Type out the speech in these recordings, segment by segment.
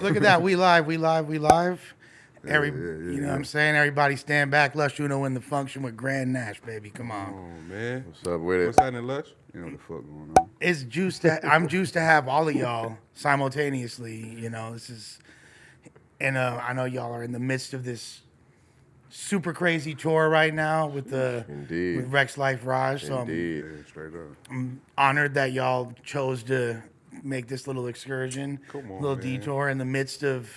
Look at that. We live, we live, we live. You know what I'm saying? Everybody stand back. Lush Uno in the function with Grand Nash, baby. Come on. Oh, man. What's up with it? What's happening, Lush? You know what the fuck going on? It's juiced I'm juiced to have all of y'all simultaneously. You know, this is, and I know y'all are in the midst of this super crazy tour right now with with Rex Life Raj. So Indeed. Straight up. I'm honored that y'all chose to make this little excursion, Come on, little man. detour in the midst of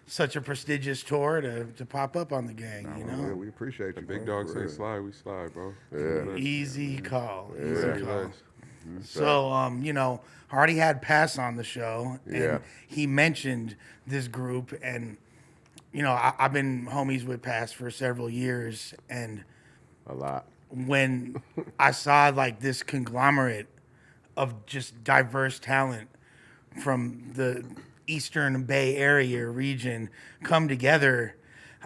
such a prestigious tour to pop up on the gang, you Yeah, know? we appreciate you. Big bro, dog for say real. slide, we slide, bro. Yeah. Easy call. Yeah. Easy call. Nice. So, you know, I already had Pass on the show, and Yeah. he mentioned this group, and, you know, I've been homies with Pass for several years, and A lot. when I saw, like, this conglomerate of just diverse talent from the Eastern Bay Area region come together,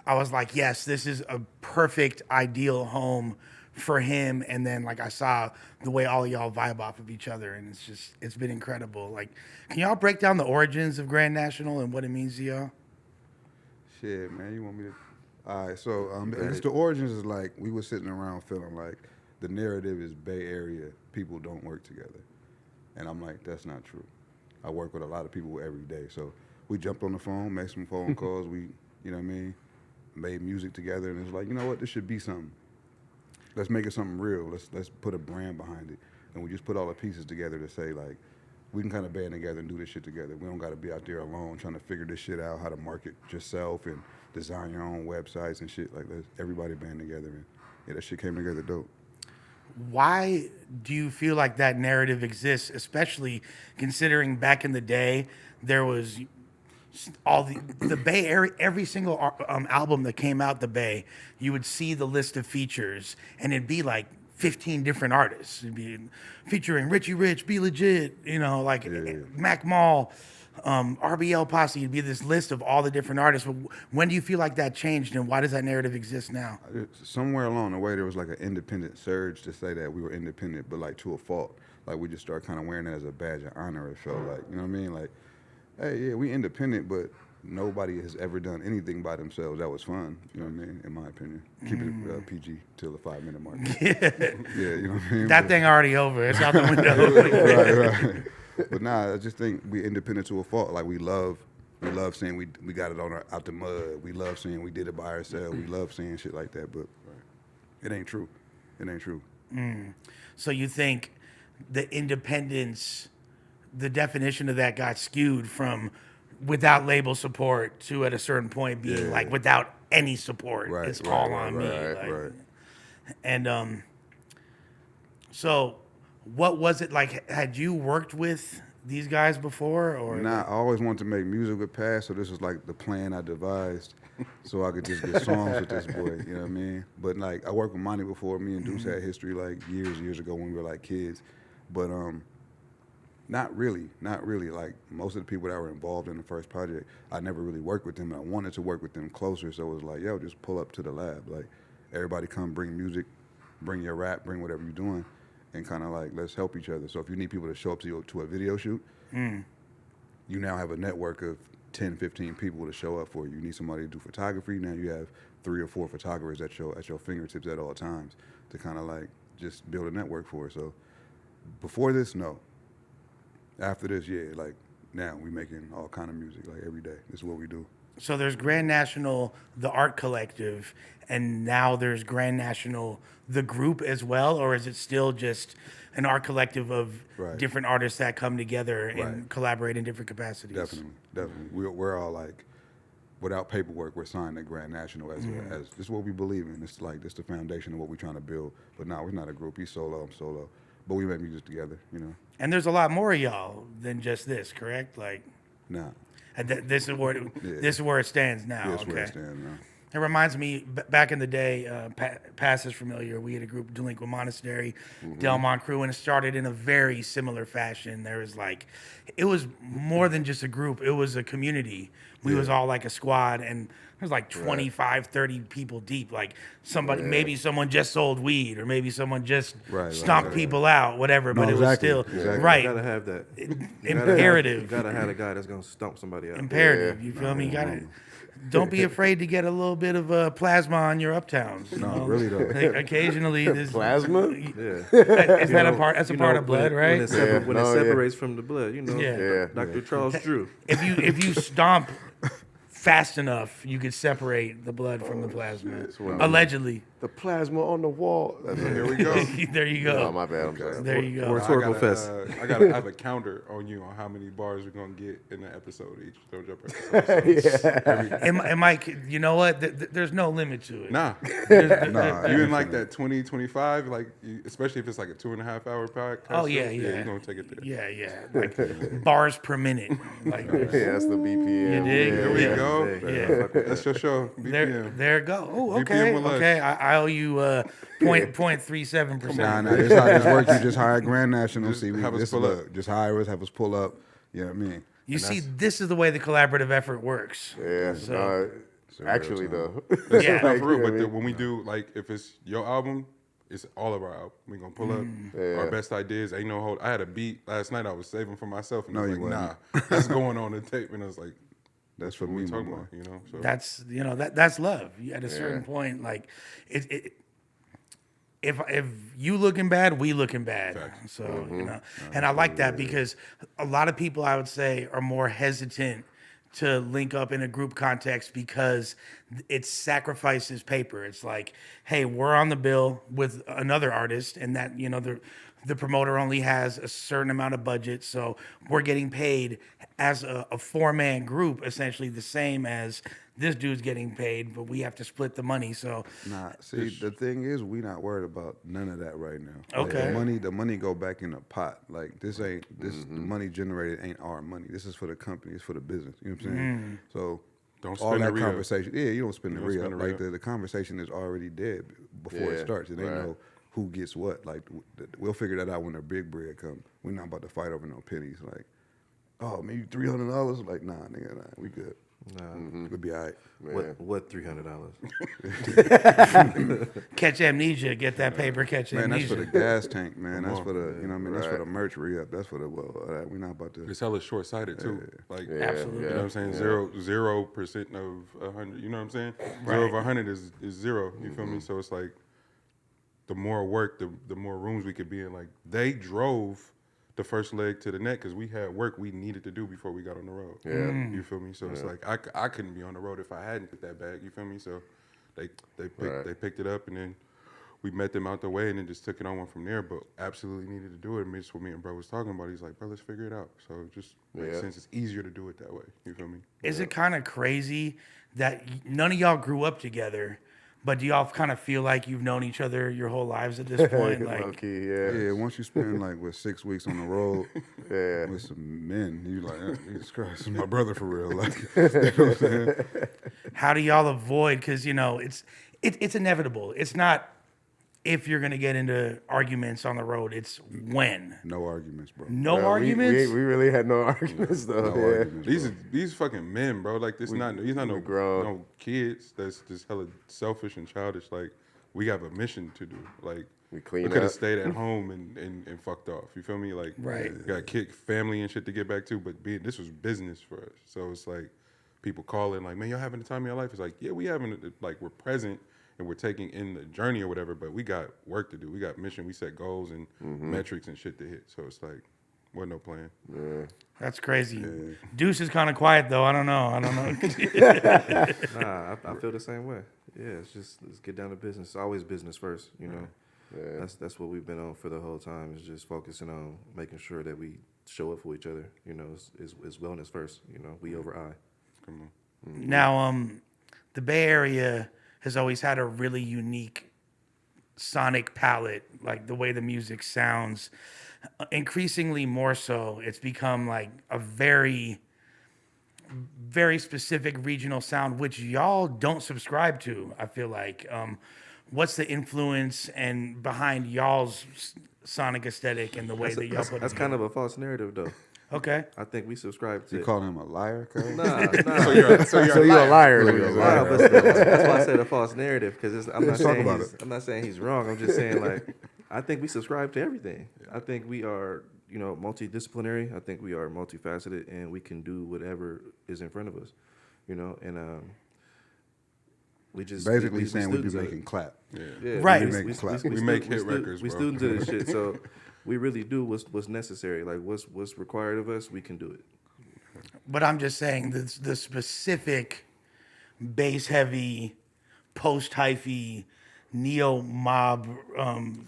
I was like, yes, this is a perfect, ideal home for him. And then, like, I saw the way all of y'all vibe off of each other, and it's been incredible. Like, can y'all break down the origins of Grand Nationxl and what it means to y'all? Shit, man, you want me to? All right, so it's the origins is like we were sitting around feeling like the narrative is Bay Area people don't work together, and I'm like, that's not true. I work with a lot of people every day, so we jumped on the phone, made some phone calls, we, you know what I mean, made music together, and it's like, you know what, this should be something. Let's make it something real. Let's put a brand behind it, and we just put all the pieces together to say like, we can kind of band together and do this shit together. We don't got to be out there alone trying to figure this shit out, how to market yourself and design your own websites and shit like that. Everybody band together, and yeah, that shit came together dope. Why do you feel like that narrative exists, especially considering back in the day there was all the Bay Area, every single album that came out the Bay, you would see the list of features, and it'd be like 15 different artists. It'd be featuring Richie Rich, Be Legit, you know, like Mac Mall, RBL Posse. It'd be this list of all the different artists. But when do you feel like that changed, and why does that narrative exist now? Somewhere along the way, there was like an independent surge to say that we were independent, but like to a fault. Like we just started kind of wearing it as a badge of honor. It felt like, you know what I mean? Like, hey, yeah, we independent, but nobody has ever done anything by themselves. That was fun, you know what I mean? In my opinion, keep it PG till the 5-minute mark. Yeah, you know what I mean. That thing already over. It's out the window. right. But nah, I just think we independent to a fault. Like we love saying we got it on out the mud. We love saying we did it by ourselves. We love saying shit like that, but it ain't true. It ain't true. So you think the independence, the definition of that got skewed from without label support to at a certain point being like without any support. It's all on me. Right. And so what was it like? Had you worked with these guys before, or Nah, I always wanted to make music with Pass, so this was like the plan I devised, so I could just get songs with this boy. You know what I mean? But like I worked with Monty before. Me and Deuce had history like years ago when we were like kids, but not really. Like most of the people that were involved in the first project, I never really worked with them, and I wanted to work with them closer. So it was like, yo, just pull up to the lab. Like everybody come, bring music, bring your rap, bring whatever you're doing, and kind of like let's help each other. So if you need people to show up to a video shoot, you now have a network of 10, 15 people to show up for you. You need somebody to do photography. Now you have 3 or 4 photographers at your fingertips at all times to kind of like just build a network for it. So before this, no. After this, yeah, like now we making all kind of music like every day. This is what we do. so there's Grand Nationxl, the art collective, and now there's Grand Nationxl, the group as well, or is it still just an art collective of different artists that come together and collaborate in different capacities? Definitely. We're all like, without paperwork, we're signed to Grand Nationxl as this is what we believe in. It's like this the foundation of what we're trying to build. But no, we're not a group. He's solo, I'm solo. But we make music together, you know. And there's a lot more of y'all than just this, correct? Like, Nah. this is where it stands now. That's Okay. where it stands now. It reminds me back in the day. Past is familiar. We had a group, Delinquent Monastery, Delmont Crew, and it started in a very similar fashion. There was like, it was more than just a group. It was a community. We was all like a squad, and it was like 25, 30 people deep. Like somebody, maybe someone just sold weed, or maybe someone just stomped people out, whatever. No, but exactly, it was still exactly. right. You gotta have that. Imperative. You gotta have a guy that's gonna stomp somebody out. Imperative. You feel me? You gotta. Don't be afraid to get a little bit of plasma on your uptowns. You know? really though. Like, occasionally, this Plasma? Yeah. is that a part? That's a You part know, of blood, when right? it when it Yeah. separates from the blood, you know. Yeah. Dr. Charles Drew. If you stomp fast enough, you could separate the blood from the plasma. Allegedly. The plasma on the wall. Here we go. There you Oh, go. my bad. I'm sorry. There you go. Rhetorical fest. I have a counter on you on how many bars we're gonna get in the episode each. Don't jump episode. And Mike, you know what? There's no limit to it. Nah, Nah, you in like that 20, 25, like especially if it's like a 2.5 hour podcast. Oh yeah, show, yeah. you're gonna take it there. Yeah. Like bars per minute. Like Yeah, that's the BPM. You dig? Here we Yeah. go. Yeah. That's your show. BPM. There go. Oh, BPM okay. with Lush. Okay. I owe you 0.37%. Nah, this how this works. You just hire Grand Nationxl. Just See, have us this pull look. up. Just hire us, have us pull up. You know what I mean? You see, this is the way the collaborative effort works. Yeah. So- Actually, though. Yeah. No, for real. you know But what I mean? when we do like if it's your album, it's all of our album. We gonna pull up our best ideas. Ain't no hold. I had a beat last night. I was saving for myself, and I was you like, wasn't. nah, that's going on the tape. And I was like, That's for what me, we my talking boy. about, you know? So That's that's love. At a certain point, like if you looking bad, we looking bad. Facts. So you know, and I like that because a lot of people I would say are more hesitant to link up in a group context because it sacrifices paper. It's like, hey, we're on the bill with another artist, and that the promoter only has a certain amount of budget, so we're getting paid as a 4-man group, essentially the same as this dude's getting paid, but we have to split the money. So Nah, see, the thing is, we not worried about none of that right now. Like, Okay. the money go back in the pot. Like this ain't the money generated ain't our money. This is for the company. It's for the business. You know what I'm saying? So Don't all spend the that re-up. conversation. Yeah, you don't spend the You don't re-up. spend the Like re-up. the conversation is already dead before it Yeah, starts. It ain't right. no who gets what. Like we'll figure that out when the big bread come. We're not about to fight over no pennies. Like, oh, maybe $300. Like, nah, nigga, nah, we good. We'll be all right. What $300? catch amnesia, get that paper, catch Man, that's amnesia. for the gas tank, man. That's on. for the, you know what I mean? That's for Right. the merch re-up. That's for the, we're not about to. it's hella short sighted too. Like, Absolutely. you know what I'm saying? 0% of 100. You know what I'm saying? 0 of 100 is 0. You feel me? So it's like the more work, the more rooms we could be in. Like they drove the first leg to the net because we had work we needed to do before we got on the road. Yeah. You feel me? So it's like I couldn't be on the road if I hadn't put that bag. You feel me? So they picked it up and then we met them out the way and then just took it on one from there. But absolutely needed to do it. And that's what me and bro was talking about. He's like, bro, let's figure it out. So it just makes sense. It's easier to do it that way. You feel me? Is it kind of crazy that none of y'all grew up together, but do y'all kind of feel like you've known each other your whole lives at this point? Low Like, key, yeah. Yeah, once you spend like 6 weeks on the road Yeah. with some men, you like, Jesus Christ, this is my brother for real. Like, you know what I'm saying? how do y'all avoid? Because it's inevitable. It's not if you're gonna get into arguments on the road. It's when. No arguments, bro. No arguments. We really had no arguments, though. No yeah. arguments. These fucking men, bro. Like these not no grown. no kids. That's just hella selfish and childish. Like we have a mission to do. Like We clean could have up. stayed at home and fucked off. You feel me? Like Right. got kids, family and shit to get back to. But this was business for us. So it's like people calling like, man, y'all having the time of your life. It's like, yeah, we having it. Like we're present and we're taking in the journey or whatever. But we got work to do. We got mission. We set goals and metrics and shit to hit. So it's like, wasn't no plan. That's crazy. Deuce is kind of quiet though. I don't know. Nah, I feel the same way. Yeah, let's get down to business. It's always business first, you know. Yeah. That's what we've been on for the whole time. Is just focusing on making sure that we show up for each other. You know, is wellness first. You know, we over I. Come on. Now, the Bay Area has always had a really unique sonic palette, like the way the music sounds. Increasingly more so, it's become like a very very specific regional sound, which y'all don't subscribe to. I feel like. What's the influence and behind y'all's sonic aesthetic and the way that y'all put That's it kind of a false narrative, though. Okay. I think we subscribe to. You calling him a liar, cuz? Nah. So you're a liar. is what you're Wow, saying. but that's why I said a false narrative, because I'm not Let's talk saying about I'm not saying he's wrong. I'm just saying, like, I think we subscribe to everything. I think we are, multidisciplinary. I think we are multifaceted, and we can do whatever is in front of us, and we just Basically saying we be students of it. making clap. Yeah, Right. We make clap. We make hit records, We bro. students of this shit, so we really do what's necessary. Like what's required of us, we can do it. But I'm just saying the specific bass heavy, post hyphy, neo mob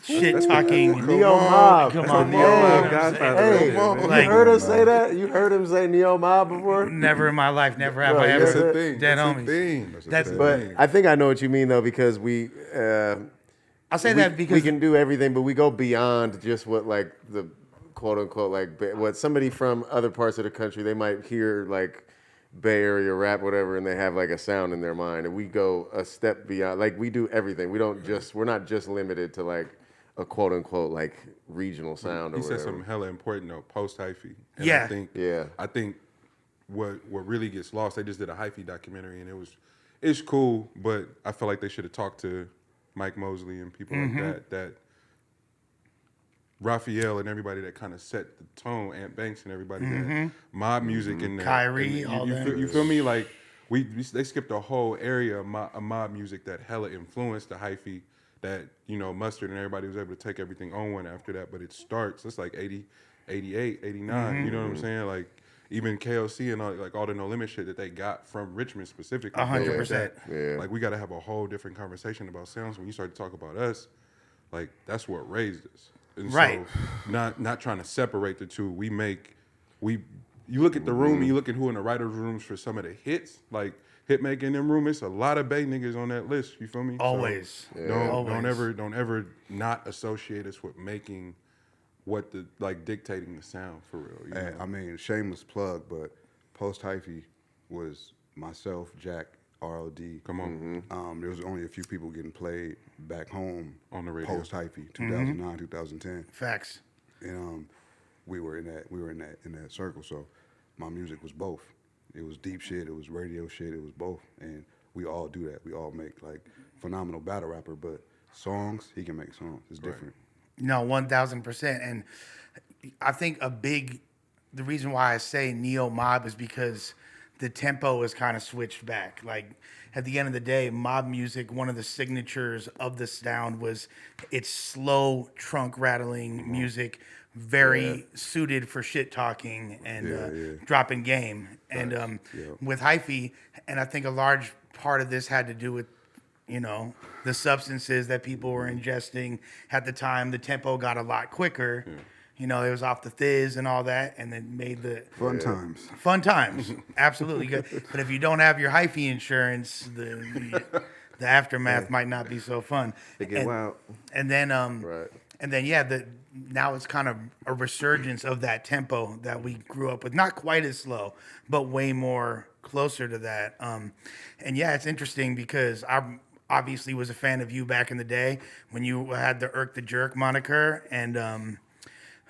shit talking. Neo Mob. Come on, Neo Mob Godfather right Hey, there, man. you Like- heard us say that? You heard him say Neo Mob before? Never in my life, never have Bro, I yeah, ever. That's a thing. Dead That's a homies. thing. That's But I think I know what you mean though, because we I'll say that because we can do everything, but we go beyond just what like the quote unquote like what somebody from other parts of the country they might hear like Bay Area rap whatever, and they have like a sound in their mind, and we go a step beyond. Like we do everything. We're not just limited to like a quote unquote like regional sound or He said whatever. something hella important though, post hyphy. Yeah. I think what really gets lost. They just did a hyphy documentary, and it's cool, but I feel like they should have talked to Mike Mosley and people like that Raphael and everybody that kind of set the tone, Ant Banks and everybody that mob music in there. Kyrie, And all that. you feel me? Like they skipped a whole area of mob music that hella influenced the hyphy that, Mustard and everybody was able to take everything on one after that. But it's like 80, 88, 89, you know what I'm saying? Like even KOC and all the No Limit shit that they got from Richmond specifically. 100%. Yeah. Like we got to have a whole different conversation about sounds. When you start to talk about us, like that's what raised us. And Right. so not trying to separate the two. You look at the room and you look at who in the writers' rooms for some of the hits, like hit making them room. It's a lot of Bay niggas on that list. You feel me? So always. don't ever not associate us with making what dictating the sound for real. You And, know? I mean, shameless plug, but post hyphy was myself, Jack, ROD. Come on. There was only a few people getting played back home On the radio. post hyphy, 2009, 2010, Facts. and we were in that circle. So my music was both. It was deep shit. It was radio shit. It was both, and we all do that. We all make like phenomenal battle rapper, but songs he can make songs. It's different. No, 1,000%. And I think the reason why I say neo mob is because the tempo is kind of switched back. Like at the end of the day, mob music, one of the signatures of the sound was its slow trunk rattling music, very suited for shit talking and dropping game. And with hyphy, and I think a large part of this had to do with the substances that people were ingesting at the time. The tempo got a lot quicker. It was off the Thiz and all that, and then made the Fun times. fun times. Absolutely good. But if you don't have your hyphy insurance, the aftermath might not be so fun. They get wild. And then Right. and then now it's kind of a resurgence of that tempo that we grew up with. Not quite as slow, but way more closer to that. And yeah, it's interesting because I obviously was a fan of you back in the day when you had the Erk the Jerk moniker. And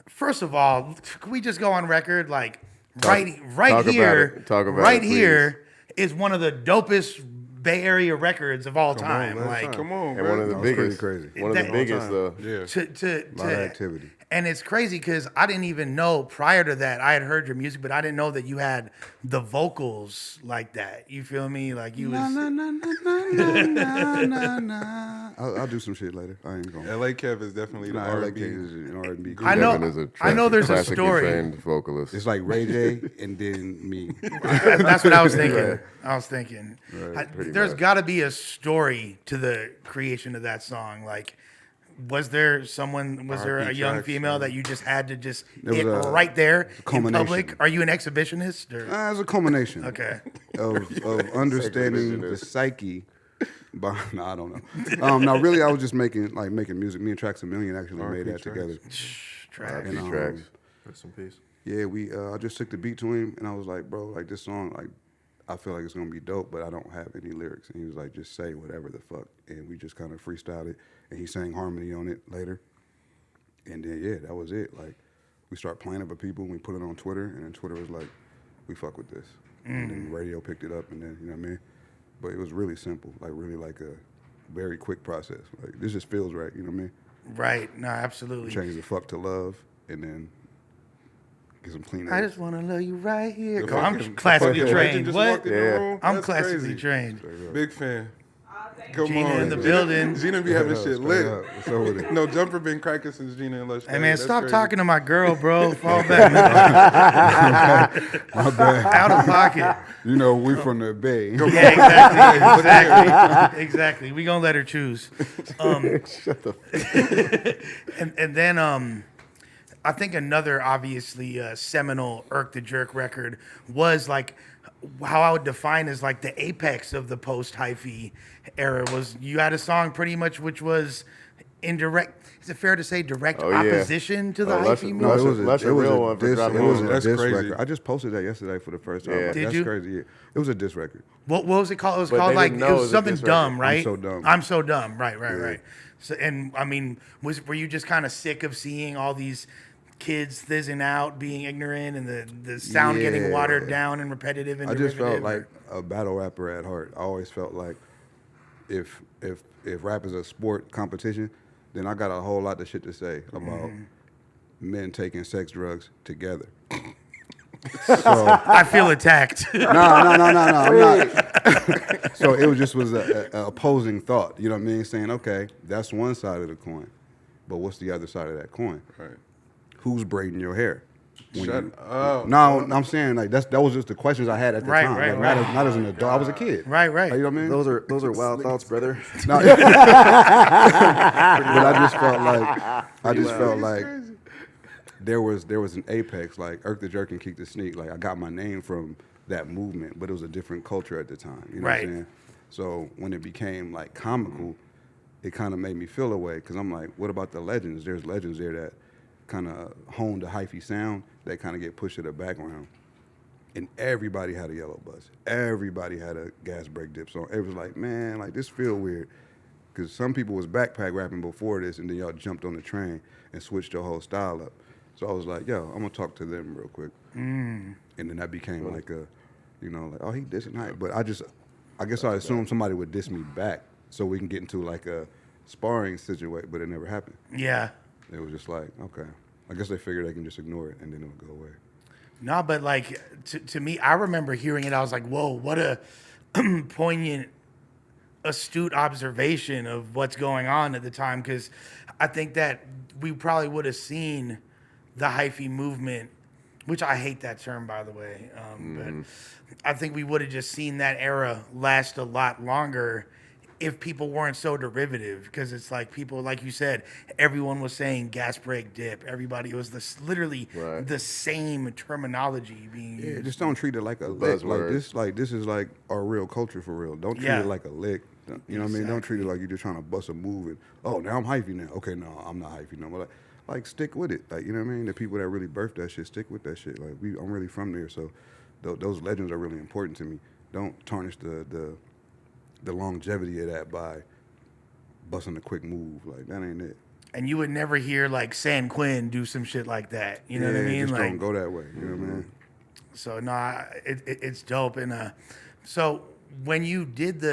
first of all, can we just go on record? Like right talk about here, it. Talk about right it, here is one of the dopest Bay Area records of all time. man. Like Come on, And one of man. the That was pretty biggest, crazy. one of the That- biggest though. Yeah. to A lot of activity. And it's crazy because I didn't even know prior to that. I had heard your music, but I didn't know that you had the vocals like that. You feel me? Like you was. I'll do some shit later. I ain't gonna. LA Kev is definitely the Nah, LA R&B. King is an R&B. I know- Kevin is a I know there's a classically story. trained vocalist. It's like Ray J and then me. That's what I was thinking. I was thinking. pretty There's much. got to be a story to the creation of that song. Like, was there a young tracks, female man. that you just had to just There hit was a right there in culmination. public? Are you an exhibitionist? Or? It's a culmination Okay. of understanding the psyche. But no, I don't know. No, really, I was just making music. Me and Tracks a Million actually made that together. Track. And, tracks. Rest in peace. Yeah, I just took the beat to him, and I was like, bro, like this song, like I feel like it's gonna be dope, but I don't have any lyrics. And he was like, just say whatever the fuck. And we just kind of freestyled it. And he sang harmony on it later. And then, yeah, that was it. Like, we start playing it for people, and we put it on Twitter, and then Twitter was like, we fuck with this. And then the radio picked it up, and then, you know what I mean? But it was really simple, like really like a very quick process. Like, this just feels right, you know what I mean? Right. No, absolutely. Change the fuck to love, and then get some clean I edits. just want to love you right here. The I'm fucking- classically the fucking legend trained. just What? walked in the room. I'm That's classically crazy. trained. Big fan. Thank Come Gina on. in the building. Gina be having this shit Straight lit. up. What's up with it? No, Jumper been cracking since Gina and Lush. Hey man, That's stop crazy. talking to my girl, bro. Fall back. My bad. Out of pocket. You know, we from the Bay. Yeah, exactly. Exactly. We gonna let her choose. And then I think another obviously seminal Erk the Jerk record was like how I would define as like the apex of the post hyphy era was you had a song pretty much which was indirect. Is it fair to say direct Oh, yeah. opposition to the Oh, Lush- hyphy No, movement? it was Lush a, a it was real a one for diss. dropping It was one. a That's diss crazy. record. I just posted that yesterday for the first time. Yeah. Did That's you? crazy. Yeah. It was a diss record. What was it called? It was But called they like didn't it know it was was a something diss dumb, record. I'm right? So Dumb. I'm so dumb. Right, Yeah. right. So and I mean, were you just kind of sick of seeing all these kids thizzing out, being ignorant, and the sound getting Yeah. watered down and repetitive and I just felt derivative, like a battle rapper at heart. I always felt like if rap is a sport competition, then I got a whole lot of shit to say about men taking sex drugs together. So I feel attacked. no. I'm not. So it was just a opposing thought. You know what I mean? Saying, okay, that's one side of the coin, but what's the other side of that coin? Right. Who's braiding your hair? When Shut you- up. No, I'm saying like that was just the questions I had at the Right, time. right, Like, right. Not as an adult. I was a kid. Right, right. Like, you know what I mean? Those are wild thoughts, brother. No. But I just felt like there was an apex, like Erk the Jerk and Keep the Sneak. Like I got my name from that movement, but it was a different culture at the time. You know Right. what I'm saying? So when it became like comical, it kind of made me feel away because I'm like, what about the legends? There's legends there that kind of hone the hyphy sound that kind of get pushed to the background. And everybody had a yellow bus. Everybody had a gas brake dip song. It was like, man, like this feel weird. Because some people was backpack rapping before this, and then y'all jumped on the train and switched your whole style up. So I was like, yo, I'm gonna talk to them real quick. And then that became like a, you know, like, oh, he dissing hype. But I guess I assumed somebody would diss me back so we can get into like a sparring situation, but it never happened. Yeah. It was just like, okay. I guess they figured they can just ignore it and then it'll go away. No, but like to me, I remember hearing it. I was like, "Whoa, what a poignant, astute observation of what's going on at the time." Because I think that we probably would have seen the hyphy movement, which I hate that term, by the way. But I think we would have just seen that era last a lot longer if people weren't so derivative. Because it's like people, like you said, everyone was saying gas brake dip. Everybody, it was literally Right. the same terminology being Yeah, used. just don't treat it like a lick. Buzzwords. Like this is like our real culture for real. Don't treat Yeah. it like a lick. You know what I mean? Don't treat it like you're just trying to bust a move and now I'm hyphy now. Okay, no, I'm not hyphy no more. Like stick with it. Like, you know what I mean? The people that really birthed that shit, stick with that shit. Like I'm really from there, so those legends are really important to me. Don't tarnish the longevity of that by busting a quick move. Like that ain't it. And you would never hear like San Quinn do some shit like that. You know what I mean? Just Like, don't go that way. You know what I mean? so no, it's dope. And so when you did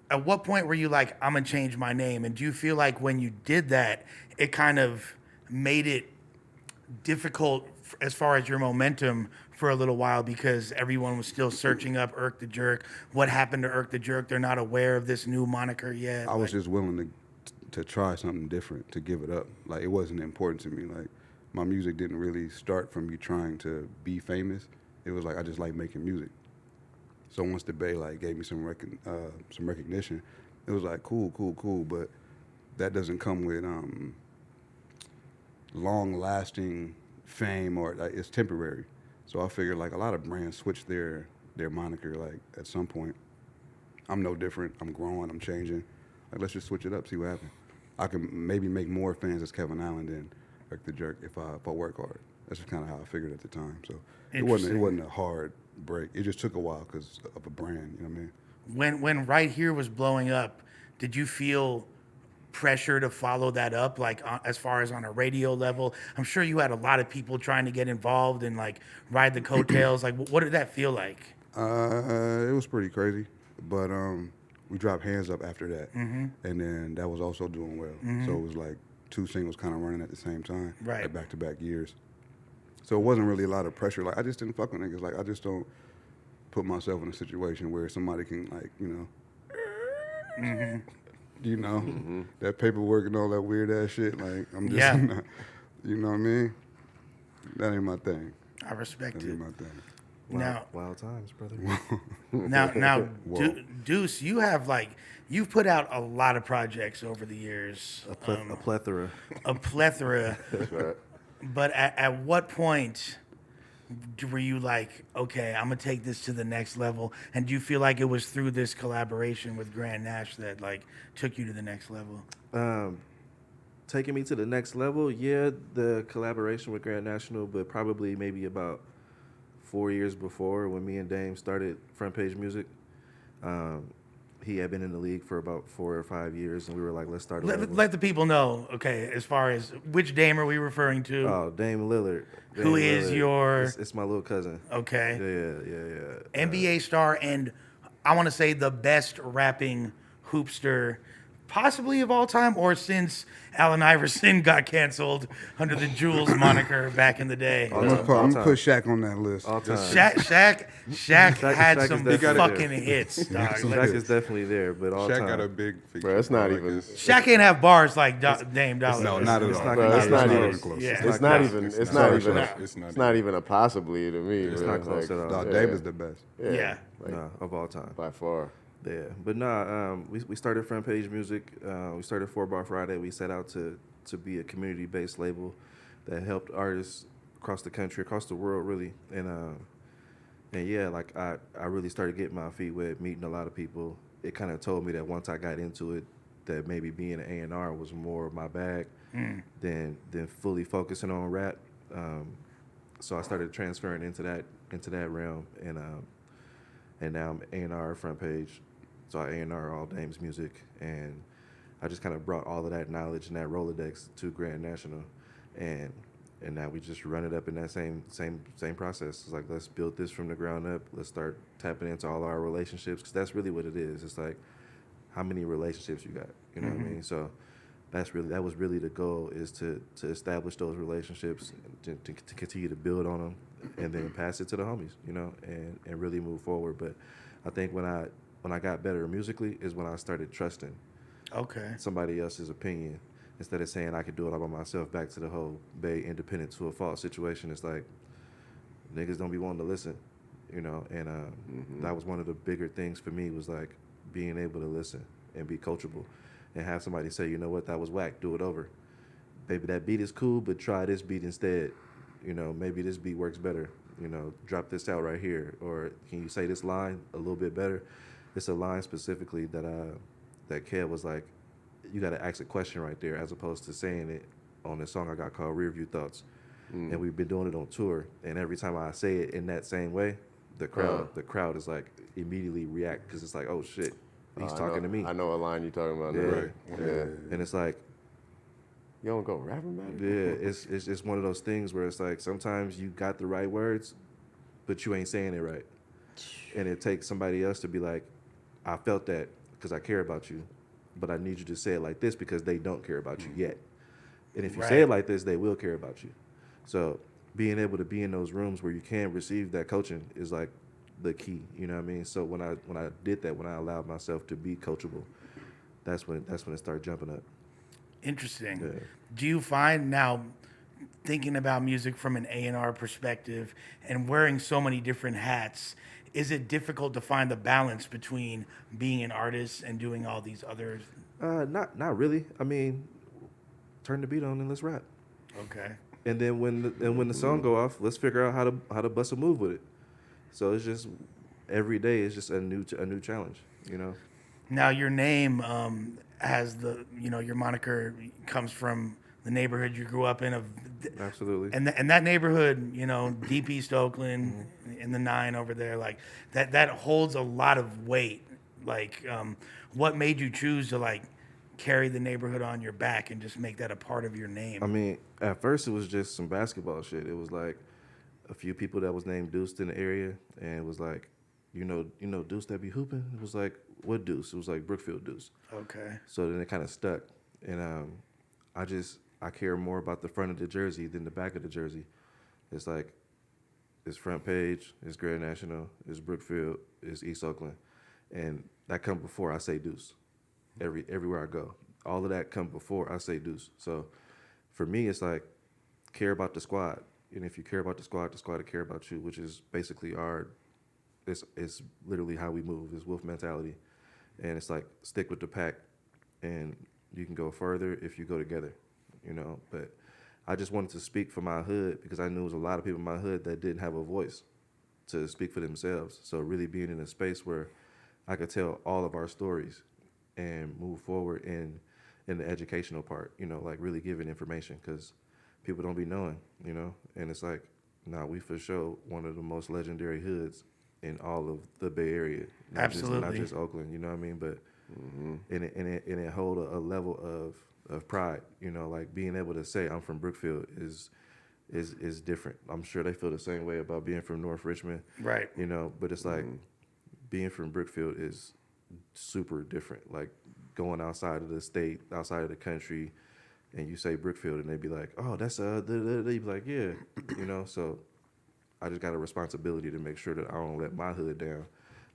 at what point were you like, I'm gonna change my name? And do you feel like when you did that, it kind of made it difficult as far as your momentum for a little while because everyone was still searching up Erk the Jerk? What happened to Erk the Jerk? They're not aware of this new moniker yet. I was just willing to try something different, to give it up. Like it wasn't important to me. Like my music didn't really start from me trying to be famous. It was like I just like making music. So once the Bay like gave me some recognition, it was like cool, but that doesn't come with long-lasting fame or like, it's temporary. So I figured like a lot of brands switch their moniker like at some point. I'm no different. I'm growing. I'm changing. Like let's just switch it up. See what happens. I can maybe make more fans as Kevin Allen than Erk the Jerk if I work hard. That's just kind of how I figured at the time. So it wasn't a hard break. It just took a while because of a brand. You know what I mean? When Right Here was blowing up, did you feel pressure to follow that up, like as far as on a radio level? I'm sure you had a lot of people trying to get involved and like ride the coattails. Like, what did that feel like? It was pretty crazy, but we dropped Hands Up after that, and then that was also doing well. So it was like 2 singles kind of running at the same time, Right. at back-to-back years. So it wasn't really a lot of pressure. Like I just didn't fuck with niggas. Like I just don't put myself in a situation where somebody can like that paperwork and all that weird ass shit. Like I'm just, not, you know what I mean? That ain't my thing. I respect That it. ain't my thing. Now, Wild times, brother. now, Whoa. Deuce, you have you've put out a lot of projects over the years, A plethora. a plethora. That's right. But at what point were you like, okay, I'm gonna take this to the next level? And do you feel like it was through this collaboration with Grand Nash that like took you to the next level? Taking me to the next level, yeah, the collaboration with Grand Nationxl, but probably maybe about 4 years before when me and Dame started Front Page Music. He had been in the league for about 4 or 5 years, and we were like, let's start a label. Let the people know, okay, as far as which Dame are we referring to? Oh, Dame Lillard. Who is your- It's my little cousin. Okay. Yeah. NBA star, and I want to say the best rapping hoopster possibly of all time, or since Allen Iverson got canceled under the Jules moniker back in the day. I'm gonna put Shaq on that list. All time. Shaq had Shaq some is definitely fucking there. hits, dog. Shaq is definitely there, but all Shaq time. got a big figure. Bro, it's not Like, even- it's- Shaq can't have bars like Dame Dollar. No, not at all. Bro, it's not even- close. Yeah. It's not even. It's not even. It's not It's not even a possibly to me. It's bro. not close at all. No, yeah. Dave is the best. Yeah. like, Nah, of all time. by far. Yeah, but we started Front Page Music. We started 4 Bar Friday. We set out to be a community-based label that helped artists across the country, across the world, really. And yeah, like I really started getting my feet wet, meeting a lot of people. It kind of told me that once I got into it, that maybe being an A&R was more my bag than fully focusing on rap. So I started transferring into that realm, and now I'm A&R Front Page. So I A&R all Dame's music, and I just kind of brought all of that knowledge and that Rolodex to Grand Nationxl, and now we just run it up in that same process. It's like, let's build this from the ground up. Let's start tapping into all our relationships, because that's really what it is. It's like, how many relationships you got? You know what I mean? So that was really the goal, is to establish those relationships, to continue to build on them, and then pass it to the homies, you know, and really move forward. But I think when I got better musically is when I started trusting Okay. somebody else's opinion instead of saying I could do it all by myself. Back to the whole Bay independent to a fault situation. It's like, niggas don't be wanting to listen, you know, and that was one of the bigger things for me, was like being able to listen and be coachable and have somebody say, you know what, that was whack, do it over. Baby, that beat is cool, but try this beat instead. You know, maybe this beat works better. You know, drop this out right here. Or can you say this line a little bit better? It's a line specifically that Kev was like, you got to ask a question right there, as opposed to saying it on this song I got called Rearview Thoughts. And we've been doing it on tour. And every time I say it in that same way, the crowd is like immediately react, because it's like, oh shit, he's talking to me. I know a line you're talking about. Yeah. Now. Right. Yeah. And it's like, You don't go rapping about it? yeah, it's just one of those things where it's like, sometimes you got the right words, but you ain't saying it right. And it takes somebody else to be like, I felt that because I care about you, but I need you to say it like this because they don't care about you yet. And if you say it like this, they will care about you. So being able to be in those rooms where you can receive that coaching is like the key, you know what I mean? So when I did that, when I allowed myself to be coachable, that's when it started jumping up. Interesting. Yeah. Do you find now, thinking about music from an A&R perspective and wearing so many different hats, is it difficult to find the balance between being an artist and doing all these other? Not really. I mean, turn the beat on and let's rap. Okay. And then when the song go off, let's figure out how to bust a move with it. So it's just every day is just a new challenge, you know. Now your name has your moniker comes from the neighborhood you grew up in. Absolutely. And that neighborhood, you know, deep East Oakland, in the 9 over there, like that holds a lot of weight. Like, what made you choose to like carry the neighborhood on your back and just make that a part of your name? I mean, at first it was just some basketball shit. It was like a few people that was named Deuce in the area, and it was like, you know Deuce that be hooping? It was like, what Deuce? It was like Brookfield Deuce. Okay. So then it kind of stuck, and I care more about the front of the jersey than the back of the jersey. It's like, it's front page, it's Grand Nationxl, it's Brookfield, it's East Oakland, and that come before I say Deuce. Everywhere I go, all of that come before I say Deuce. So for me, it's like, care about the squad, and if you care about the squad will care about you, which is basically it's literally how we move. It's wolf mentality, and it's like, stick with the pack, and you can go further if you go together, you know. But I just wanted to speak for my hood because I knew there was a lot of people in my hood that didn't have a voice to speak for themselves. So really being in a space where I could tell all of our stories and move forward in the educational part, you know, like really giving information, because people don't be knowing, you know. And it's like, nah, we for sure one of the most legendary hoods in all of the Bay Area. Absolutely. Not just Oakland, you know what I mean? But and it hold a level of pride, you know, like being able to say I'm from Brookfield is different. I'm sure they feel the same way about being from North Richmond. Right. You know, but it's like being from Brookfield is super different. Like going outside of the state, outside of the country, and you say Brookfield, and they be like, "Oh, that's they be like, yeah," you know. So I just got a responsibility to make sure that I don't let my hood down,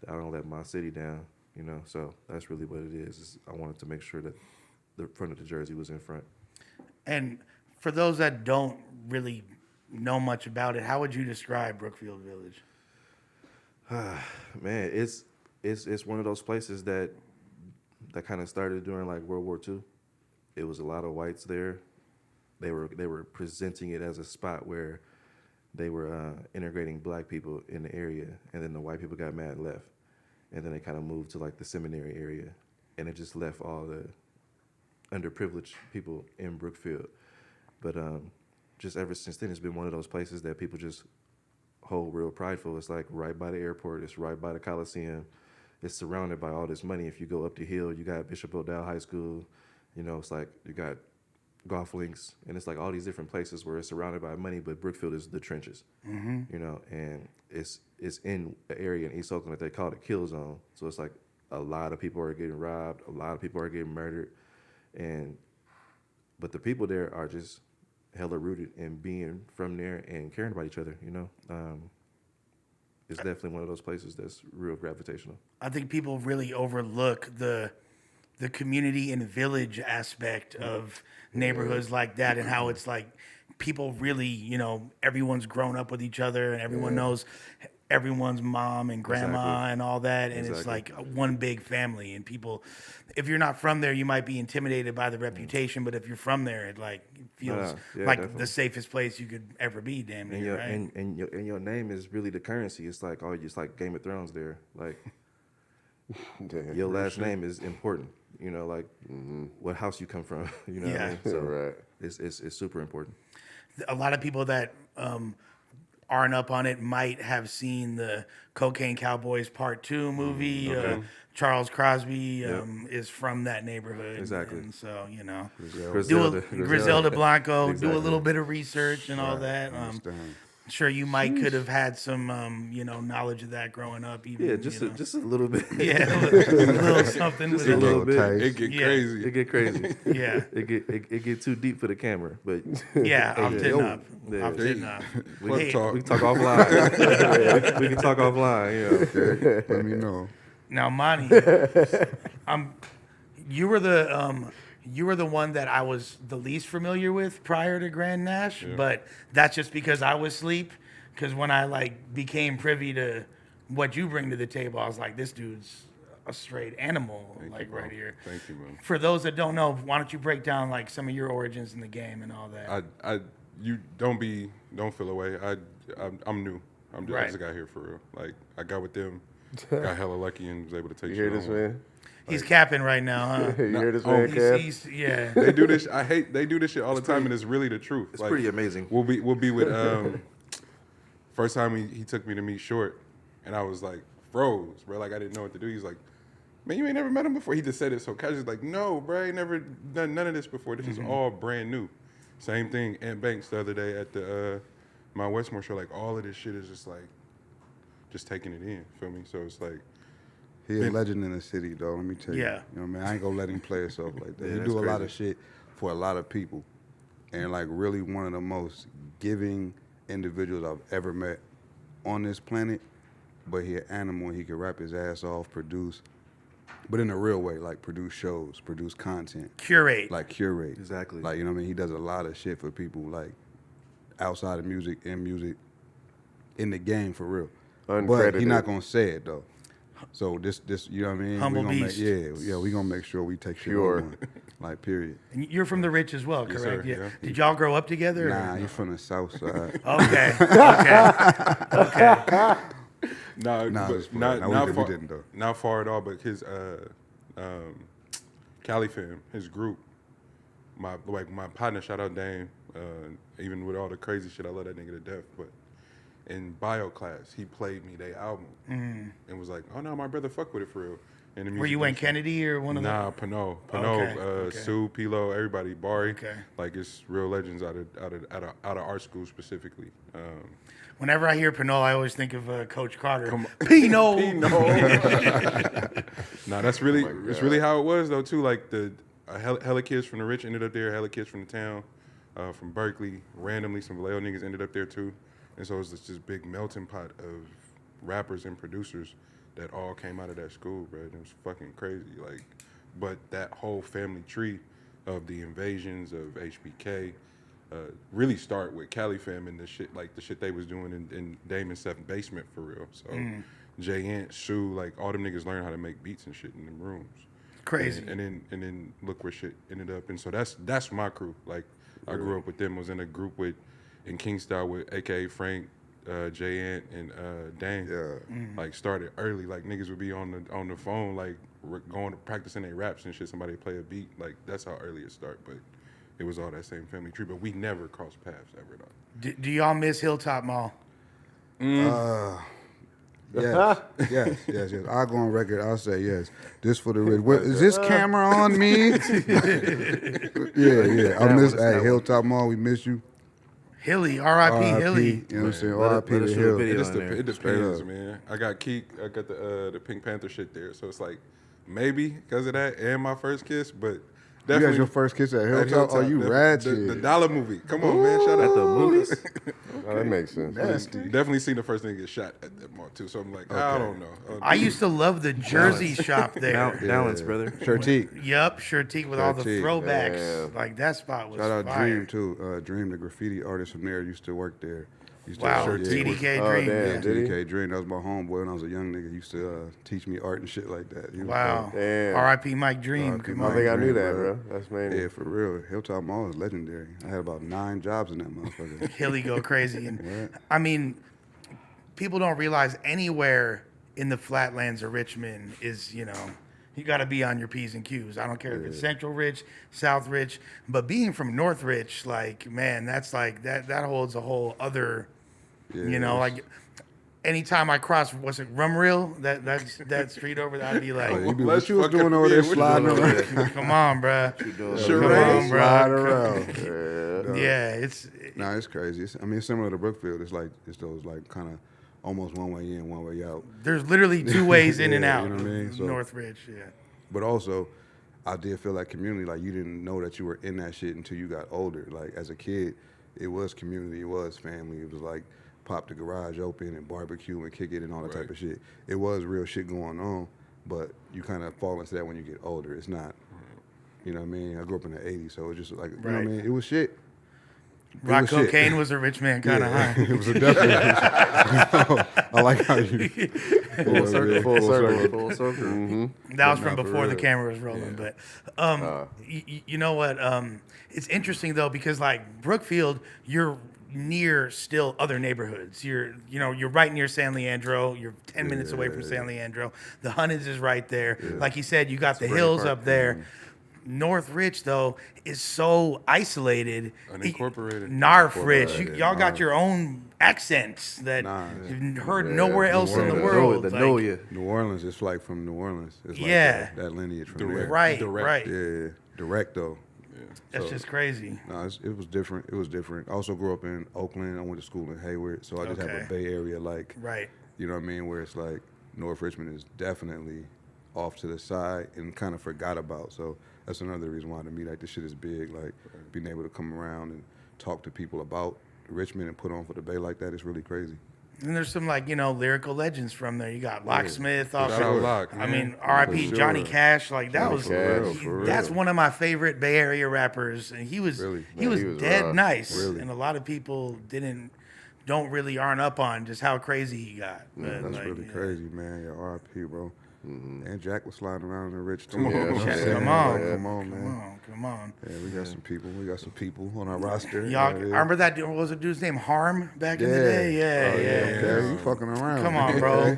that I don't let my city down, you know. So that's really what it is I wanted to make sure that the front of the jersey was in front. And for those that don't really know much about it, how would you describe Brookfield Village? Man, it's one of those places that kind of started during like World War II. It was a lot of whites there. They were presenting it as a spot where they were integrating black people in the area, and then the white people got mad and left, and then they kind of moved to like the seminary area, and it just left all the underprivileged people in Brookfield. But just ever since then, it's been one of those places that people just hold real pride for. It's like right by the airport. It's right by the Coliseum. It's surrounded by all this money. If you go up the hill, you got Bishop O'Dowd High School. You know, it's like you got golf links, and it's like all these different places where it's surrounded by money, but Brookfield is the trenches. You know, and it's in the area in East Oakland that they call the kill zone. So it's like a lot of people are getting robbed, a lot of people are getting murdered, but the people there are just hella rooted in being from there and caring about each other, you know. It's definitely one of those places that's real gravitational. I think people really overlook the community and village aspect of neighborhoods like that, and how it's like people really, you know, everyone's grown up with each other, and everyone knows everyone's mom and grandma Exactly. and all that, and it's like one big family. And people, if you're not from there, you might be intimidated by the reputation, but if you're from there, it like feels like definitely. the safest place you could ever be, damn near, right? And your name is really the currency. It's like it's like Game of Thrones there. Like Damn. your last name is important. You know, like what house you come from. You know what I mean? So Right. it's super important. A lot of people that aren't up on it might have seen the Cocaine Cowboys Part 2 movie. Charles Crosby is from that neighborhood. Exactly. And so, you know, Griselda. Griselda Blanco, do a Exactly. little bit of research and all that. Understand. Sure, you might could have had some, you know, knowledge of that growing up. Even, Yeah, just you know. just a little bit. Yeah, a little something. Just with a it. little bit. taste. It get Yeah. crazy. It get crazy. Yeah, It get too deep for the camera, but yeah, often up. Yeah. Often up. Club Hey, talk. we can talk offline. We can talk offline. You know. Let me know. Now, Monty, you were the one that I was the least familiar with prior to Grand Nash, but that's just because I was asleep. Because when I like became privy to what you bring to the table, I was like, this dude's a straight animal, Thank like you, bro. right here. Thank you, man. For those that don't know, why don't you break down like some of your origins in the game and all that? You don't feel away. I'm new. I just got here for real. Like I got with them, got hella lucky and was able to take You shit hear this, on. man? He's capping right now, huh? You hear this man, Kev? Yeah. They do this. They do this shit all the time, and it's really the truth. It's pretty amazing. We'll be with first time he took me to meet Short, and I was like froze, bro. Like I didn't know what to do. He's like, man, you ain't never met him before. He just said it so casually, like, no, bro, I ain't never done none of this before. This is all brand new. Same thing. Ant Banks the other day at the my Westmore show. Like all of this shit is just like, just taking it in. Feel me? So it's like. He a legend in the city, though. Let me tell you. Yeah. You know what I mean? I ain't gonna let him play himself like that. Yeah, he that's do a lot of crazy. shit for a lot of people, and like really one of the most giving individuals I've ever met on this planet. But he an animal. And he can rap his ass off, produce, but in a real way, like produce shows, produce content, Curate. like curate. Exactly. Like you know what I mean? He does a lot of shit for people, like outside of music, in music, in the game for real. But Uncredited. he not gonna say it though. So this, you know what I mean? Humble we gonna beast. we gonna make sure we take shit Pure. on one. Like period. And you're from the Rich as well, Yes, correct? sir, Yeah. yeah. Did y'all grow up together? or- Nah, he's from the south side. Okay. Okay. No, Nah, but it's fine. not Nah, we not did- far, we didn't, though. not far at all. But his Cali fam, his group, my partner, shout out Dame. Even with all the crazy shit, I love that nigga to death. But in bio class, he played me their album and was like, "Oh no, my brother fuck with it for real." And the Were music you in and shit. Kennedy or one of them? Nah, Pinot, Okay, okay. Sue, Pilo, everybody, Bari. Okay. Like it's real legends out of our school specifically. Whenever I hear Pinot, I always think of Coach Carter. Come Pinot. Nah, that's really it's really how it was though too. Like the hella kids from the Rich ended up there, hella kids from the town, from Berkeley. Randomly, some Vallejo niggas ended up there too, and so it was this big melting pot of rappers and producers that all came out of that school, bro. It was fucking crazy. Like, but that whole family tree of the invasions of HBK. Really start with Cali fam and the shit they was doing in Damon's seventh basement for real. So Jay Ant, Sue, like all them niggas learned how to make beats and shit in them rooms. Crazy. And then look where shit ended up. And so that's my crew. Like I grew up with them. Was in a group in Kingstown with AKA Frank, Jay Ant, and Dane. Yeah. Like started early. Like niggas would be on the phone like going to practicing their raps and shit. Somebody would play a beat. Like that's how early it started. But it was all that same family tree, but we never crossed paths ever though. Do y'all miss Hilltop Mall? Yes. Yes. I'll go on record. I'll say yes. This for the rich. Is this camera on me? yeah. I miss. Hey, Hilltop Mall. We miss you. Hilly, R.I.P. R.I.P. Hilly. You know what I'm saying? Let R.I.P. us to shoot a Hill. video. It on there. depends, up. man. I got the Pink Panther shit there, so it's like maybe because of that and my first kiss, but You definitely got your first kiss at at Hilltop? Oh, you the, ratchet. The Dollar movie. Come on, man. Shout out At the movies? Oh, that makes sense. Definitely seen the first nigga get shot at that mall too. So I'm like, I don't know. I used to love the jersey shop there. Balance, brother. Shertique. Yup, Shertique with all the Shertique. throwbacks. Like that spot was Shout out fire. Dream too. Dream, the graffiti artist from there, used to work there. Used to Wow, yeah, TDK Oh, Dream. damn. Did he? TDK Dream. That was my homeboy when I was a young nigga. He used to teach me art and shit like that. He was Wow. dope. Damn. R.I.P. Mike Dream. R.I.P. Come I on. don't think I knew Dream, that, bro. bro. That's many. Yeah, for real. Hilltop Mall is legendary. I had about 9 jobs in that motherfucker. Hilly go crazy. And Yeah. I mean, people don't realize anywhere in the flatlands of Richmond is, you got to be on your P's and Q's. I don't care if it's Central Rich, South Rich, but being from North Rich, like, man, that's like, that holds a whole other, like, anytime I cross, what's it, Rumreel, that street over there, I'd be like, Oh, you be, Let's what you was fucking doing over there be- what you sliding doing over around? come on, bruh. Sure, Come on, Sliding bruh. around. Yeah, it's, Nah, it's crazy. It's similar to Brookfield. It's those like kind of almost one way in, one way out. there's literally 2 ways in and Yeah, out you know what I mean? of So- North Rich, yeah. But also, I did feel like community. Like you didn't know that you were in that shit until you got older. Like as a kid, it was community. It was family. It was like pop the garage open and barbecue and kick it and all that type of shit. It was real shit going on. But you kind of fall into that when you get older. It's not. You know what I mean? I grew up in the '80s, so it was just like you know what I Right. mean. It was shit. Rock was shit. cocaine was a rich man kind of high. It was a definitely. I like how you. Full circle. Full circle. Full circle. Mm-hmm. That was Nah, from for before the real. camera was rolling. But you know what? It's interesting though because like Brookfield, you're near still other neighborhoods. You're right near San Leandro. You're 10 minutes away from San Leandro. The Hunteds is right there. Like you said, you got the hills up there. North Rich though is so isolated, Unincorporated. Narf Rich, y'all got your own accents that you've heard nowhere else in the world. New Orleans is like from New Orleans. It's like that lineage from there. Right. Yeah, direct though. That's just crazy. No, it was different. It was different. I also grew up in Oakland. I went to school in Hayward, so I just have a Bay Area you know what I mean, where it's like North Richmond is definitely off to the side and kind of forgot about. So that's another reason why to me like this shit is big. Like being able to come around and talk to people about Richmond and put on for the Bay like that is really crazy. And there's some lyrical legends from there. You got Locksmith Shout also. out Lock, I man. mean, R.I.P. For Johnny sure. Cash. Like that was for that's real. one of my favorite Bay Area rappers, and he was Really? was dead raw. nice. Really? And a lot of people aren't up on just how crazy he got. But, That's like, really crazy, man. Yeah, R.I.P., bro. And Jack was sliding around in the rich too. Come on. You know what I'm Jack, saying? come on. Like, come on, man. Come on. Yeah, we got some people. We got some people on our roster. Y'all, Yeah, I yeah. remember that dude, what was the dude's name? Harm back in the day? Yeah. You fucking around. Come on, bro.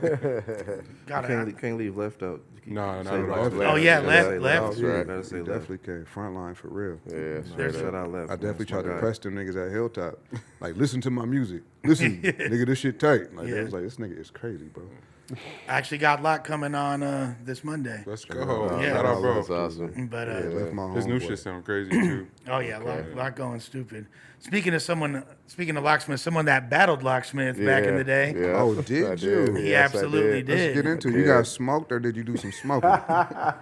Can't leave left out. No, not Say at all. left. Oh, yeah, Gotta left. say Yeah, left. Gotta say you left. definitely came frontline for real. Yeah, Shout out left. I definitely That's tried my to guy. press them niggas at Hilltop. Like, listen to my music. Listen, nigga, this shit tight. Like, Yeah. it was like, this nigga is crazy, bro. I actually got Lock coming on this Monday. Let's go. Yeah. Shout out, bro. That's awesome. But Left my His new homeboy. shit sound crazy too. oh yeah, Lock going stupid. Speaking of Locksmith, someone that battled Locksmith back in the day. Yeah. Oh, did I you? He Yes, I absolutely did. did. Let's get into it. I You got did. smoked or did you do some smoking? I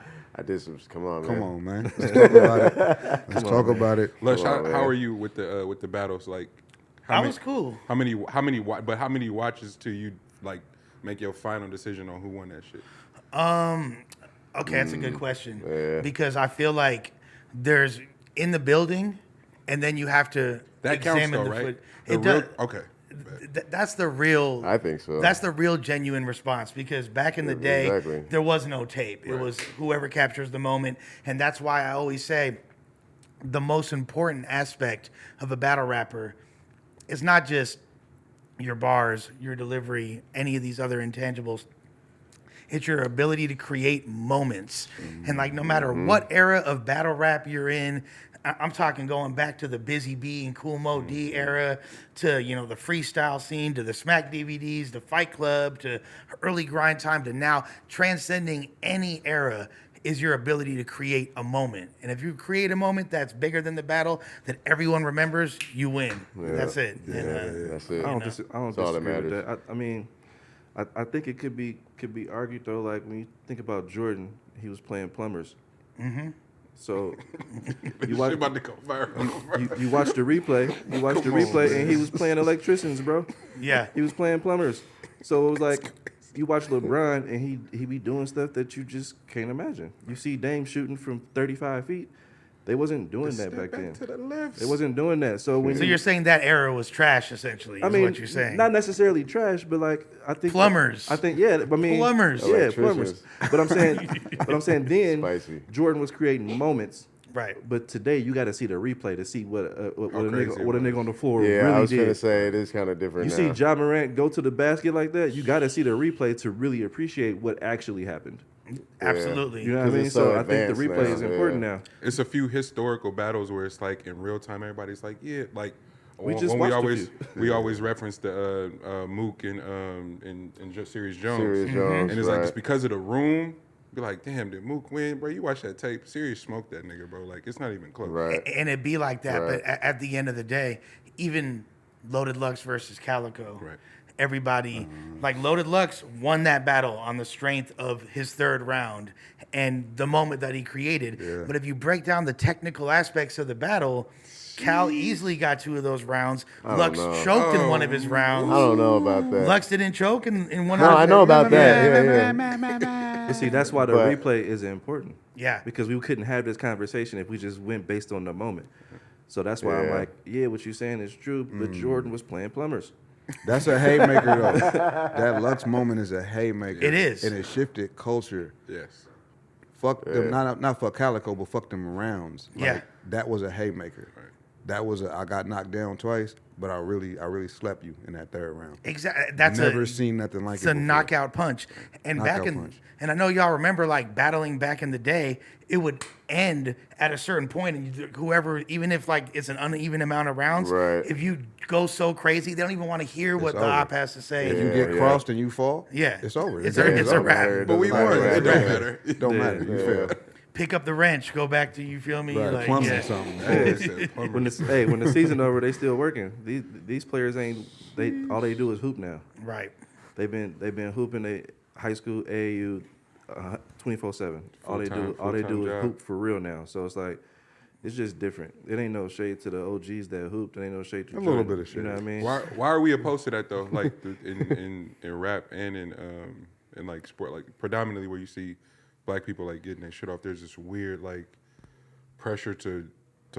did some. Come on, man. Come on, man. Let's talk about it. Let's talk about it. Lush, Come on, how man. are you with the battles? Like, I was cool. How many watches till you like make your final decision on who won that shit? Okay, that's a good question. Yeah. Because I feel like there's in the building, and then you have to That counts examine though, the right? foot. The It real- does. Okay. That's the real. I think so. That's the real genuine response because back in the day, Exactly. there was no tape. It was whoever captures the moment, and that's why I always say the most important aspect of a battle rapper is not just your bars, your delivery, any of these other intangibles. It's your ability to create moments. And like no matter what era of battle rap you're in, I'm talking going back to the Busy Bee and Cool Mo D era, to the freestyle scene, to the Smack DVDs, the Fight Club, to early grind time, to now transcending any era is your ability to create a moment. And if you create a moment that's bigger than the battle that everyone remembers, you win. That's it. And, That's it. I don't That's all that disagree with matters. that. I mean, I think it could be argued though. Like when you think about Jordan, he was playing plumbers. Mm-hmm. So you watch Shit about to go viral. you watch the replay. You watch the replay, and he was playing electricians, bro. yeah. He was playing plumbers. So it was like you watch LeBron, and he be doing stuff that you just can't imagine. You see Dame shooting from 35 feet. They wasn't doing that back then. To the left. They wasn't doing that. So when So you're saying that era was trash, essentially, is I mean, what you're saying. not necessarily trash, but like I think Plumbers. I think I mean Plumbers. Yeah, plumbers. Electricians. But I'm saying then Spicy. Jordan was creating moments. Right. But today you got to see the replay to see what a crazy it nigga on the floor Yeah, really I was did. gonna say it is kind of different. You now. see Ja Morant go to the basket like that, you got to see the replay to really appreciate what actually happened. Absolutely. You know what I 'Cause mean? it's so So I think the advanced replay now, is important yeah. now. It's a few historical battles where it's like in real time, everybody's like, yeah, like We when just we watched a always few. we always reference the Mook and just Serious Jones, Serious Jones, and it's like right. it's because of the room. Be like, damn, did Mook win, bro? You watch that tape, Serious smoked that nigga, bro. Like it's not even close. Right. And it'd be like that, Right. but at the end of the day, even Loaded Lux versus Calico, Right. everybody, like Loaded Lux won that battle on the strength of his third round and the moment that he created. Yeah. But if you break down the technical aspects of the battle, Cal easily got 2 of those rounds. Lux know. choked in one of his rounds. I don't know about that. Lux didn't choke in one No, of I his know about that. Yeah. But see, that's why the But- replay is important. Yeah. Because we couldn't have this conversation if we just went based on the moment. So that's why I'm Yeah. like, yeah, what you're saying is true, but Jordan was playing plumbers. That's a haymaker, though. That Lux moment is a haymaker. It is. And it shifted culture. Yes. Fuck them, not fuck Calico, but fuck them rounds. Like, Yeah. That was a haymaker. I got knocked down twice, but I really slept you in that third round. Exactly. That's Never seen nothing like it's it a before. knockout punch. And Knockout punch. and I know y'all remember like battling back in the day, it would end at a certain point, and whoever, even if like it's an uneven amount of rounds, Right. if you go so crazy, they don't even want to hear what the over. op has to say. If you get crossed and you fall, Yeah. it's over. It's a wrap. It But we doesn't won. matter. It don't matter. It don't matter. You fail. Pick up the wrench, go back to, you feel me? Right, Like, plummet yeah. something. When the season over, they still working. These players all they do is hoop now. Right. They've been hooping they high school AAU 24/7. All they do Full-time is job. hoop for real now. So it's like it's just different. It ain't no shade to the OGs that hooped. It ain't no shade to A little Jordan. bit of You know shade. what I mean? Why are we opposed to that though? Like in rap and in like sport, like predominantly where you see black people like getting their shit off. There's this weird like pressure to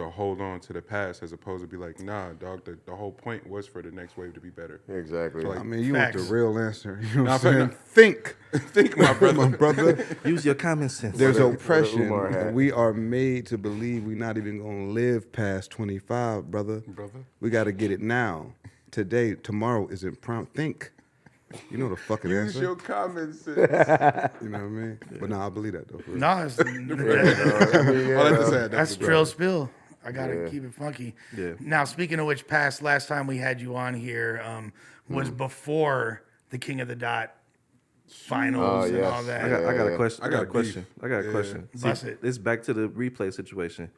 hold on to the past as opposed to be like, nah, dog. The whole point was for the next wave to be better. Exactly. So, like, I mean, you want Facts. the real answer. You know Nah, what I'm saying? fact, Think, Think, my brother. my brother. Use your common sense. There's What oppression, Umar had. and we are made to believe we're not even going to live past 25, brother. We got to get it now. Today, tomorrow isn't prompt. Think. You know the fucking Use answer. your common sense. You know what I mean? But no, I believe that though. for real. No, it's, I mean, yeah, I like to say that's trill spill. I gotta Yeah. keep it funky. Yeah. Now, speaking of which, last time we had you on here was before the King of the Dot finals and yes. all I that. got Yeah. a question. I got a beef. question. I got a question. Bust it. It's back to the replay situation.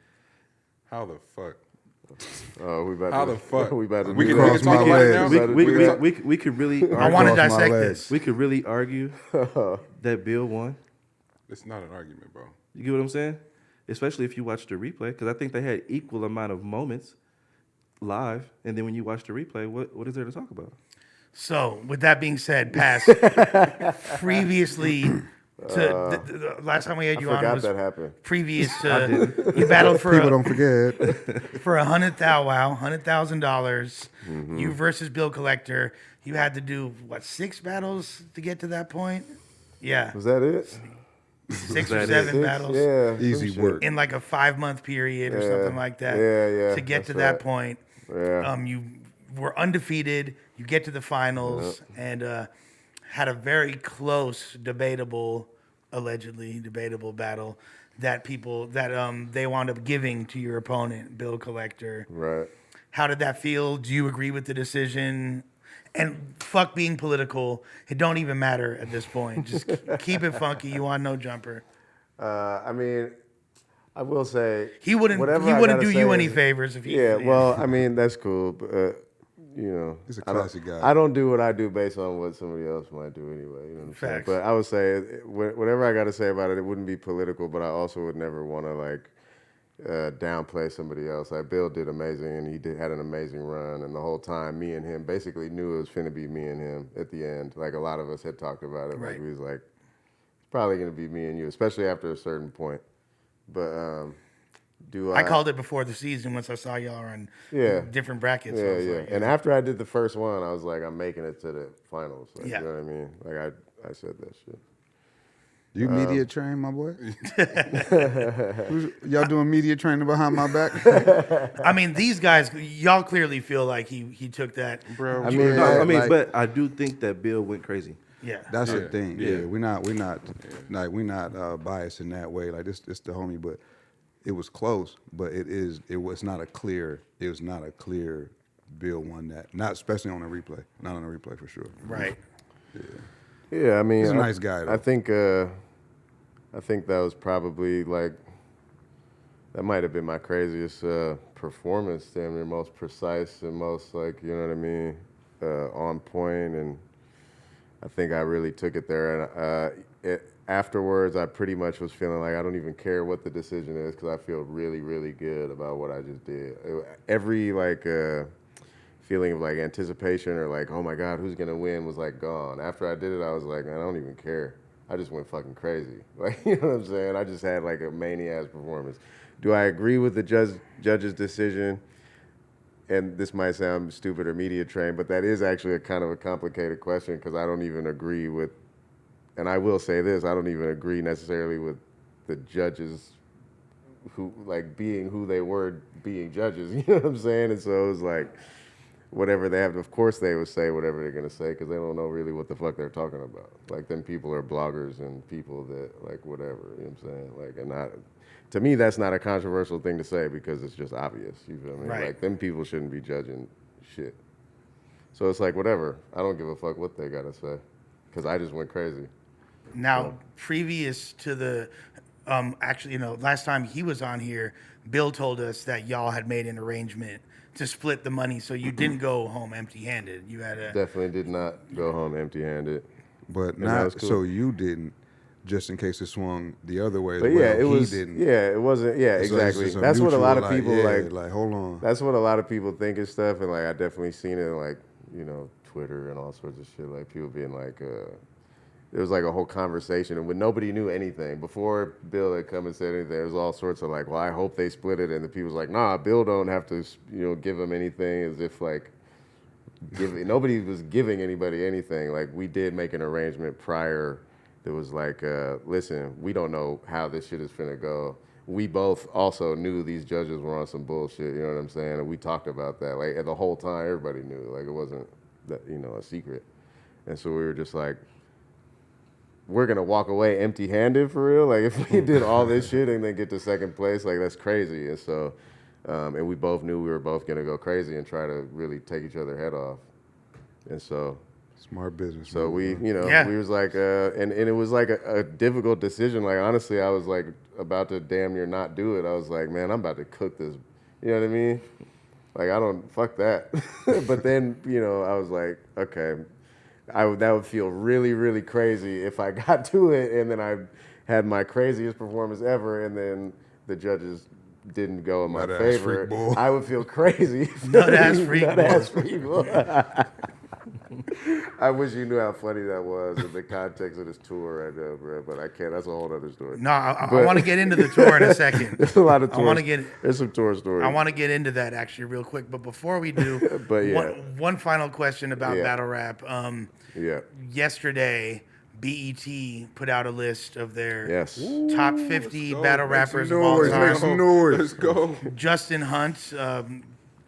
How the fuck? Oh, we about How to, the fuck? We about to We do can that. Cross talk my about it legs. now. We could really I want to Cross my dissect legs. this. we could really argue that Bill won. It's not an argument, bro. You get what I'm saying? Especially if you watch the replay, because I think they had equal amount of moments live, and then when you watch the replay, what is there to talk about? So, with that being said, previously to the last time we had I you on forgot was that happened. previous to you battled for People a, don't forget. for $100,000. Mm-hmm. You versus Bill Collector. You had to do what, 6 battles to get to that point? Yeah, Was that it? 6 or that 7 Six? battles. Yeah. Easy some shit. work. In like a 5-month period or Yeah. something like that. Yeah, To get that's to that right. point, Yeah. you were undefeated. You get to the finals and had a very close, allegedly debatable battle that they wound up giving to your opponent, Bill Collector. Right. How did that feel? Do you agree with the decision? And fuck being political. It don't even matter at this point. Just keep it funky. You want no jumper. I mean, I will say He wouldn't whatever I do gotta you say any is- favors if he. Yeah, well, I mean, that's cool, but you know, He's a I don't- classy guy. I don't do what I do based on what somebody else might do anyway. You know what I'm saying? Facts. But I would say whatever I got to say about it, it wouldn't be political, but I also would never want to like downplay somebody else. Like Bill did amazing, and he had an amazing run, and the whole time, me and him basically knew it was finna be me and him at the end. Like a lot of us had talked about it. Right. Like we was like, it's probably gonna be me and you, especially after a certain point. But I called it before the season once I saw y'all on Yeah. different brackets. I Yeah, was yeah. like, And after I did the first one, I was like, I'm making it to the finals. Like, Yeah. You know what I mean? Like I said that shit. You media trained, my boy? Y'all doing media training behind my back? I mean, these guys, y'all clearly feel like he took that. Bro, I mean, No, I mean, like- but I do think that Bill went crazy. Yeah. That's the Yeah, thing. yeah. Yeah, we're not biased in that way. Like this the homie, but it was close. But it was not a clear Bill won that. Not especially on a replay. Not on a replay for sure. Right. Yeah, I mean, He's a nice guy, though. I think that was probably like that might have been my craziest performance. Damn near most precise and most like you know what I mean, on point. And I think I really took it there. And afterwards, I pretty much was feeling like I don't even care what the decision is because I feel really, really good about what I just did. Every like. Feeling of like anticipation or like, oh my God, who's gonna win was like gone. After I did it, I was like, man, I don't even care. I just went fucking crazy. Like, you know what I'm saying? I just had like a mania-ass performance. Do I agree with the judge's decision? And this might sound stupid or media trained, but that is actually a kind of a complicated question because I don't even agree with, and I will say this, I don't even agree necessarily with the judge's who like being who they were being judges. You know what I'm saying? And so it was like whatever they have. Of course, they would say whatever they're gonna say because they don't know really what the fuck they're talking about. Like them people are bloggers and people that like whatever. You know what I'm saying? Like and not. To me, that's not a controversial thing to say because it's just obvious. You feel me? Right. Like them people shouldn't be judging shit. So it's like whatever. I don't give a fuck what they gotta say because I just went crazy. Now, previous to the, actually, you know, last time he was on here, Bill told us that y'all had made an arrangement to split the money, so you didn't go home empty-handed. You had a Definitely did not go home empty-handed. But And that was not cool. so you didn't, just in case it swung the other way. But as well. yeah, it he was. Didn't. Yeah, it wasn't. Yeah, So it's exactly. just That's what a lot of mutual, people yeah, like. Like, hold on. That's what a lot of people think and stuff, and like I definitely seen it in like you know Twitter and all sorts of shit. Like people being like, there was like a whole conversation, and when nobody knew anything before Bill had come and said anything, there was all sorts of like, well, I hope they split it, and the people was like, nah, Bill don't have to, give him anything, as if like, nobody was giving anybody anything. Like we did make an arrangement prior. That was like, listen, we don't know how this shit is finna go. We both also knew these judges were on some bullshit, you know what I'm saying? And we talked about that. Like, the whole time, everybody knew. Like, it wasn't, that, a secret. And so we were just like, we're going to walk away empty-handed for real? Like, if we did all this shit and then get to second place, like, that's crazy. And so, and we both knew we were both going to go crazy and try to really take each other's head off. And so... Smart business. So we, Yeah. we was like, and it was like a difficult decision. Like, honestly, I was like about to damn near not do it. I was like, man, I'm about to cook this. You know what I mean? Like, I don't, fuck that. But then, I was like, okay, that would feel really, really crazy if I got to it and then I had my craziest performance ever and then the judges didn't go in my Nut-ass favor. freak bull. I would feel crazy. Nut-ass freak bull. Nut-ass freak bull. I wish you knew how funny that was in the context of this tour right now, bro. But I can't. That's a whole other story. No, I want to get into the tour in a second. There's a lot of I tours. want to get. There's some tour stories. I want to get into that actually real quick, but before we do, But yeah. one final question about Yeah. battle rap. Yeah. Yesterday, BET put out a list of their Yes. top 50 go. battle Make some rappers of all noise, make time. some noise. Let's go. Justin Hunt,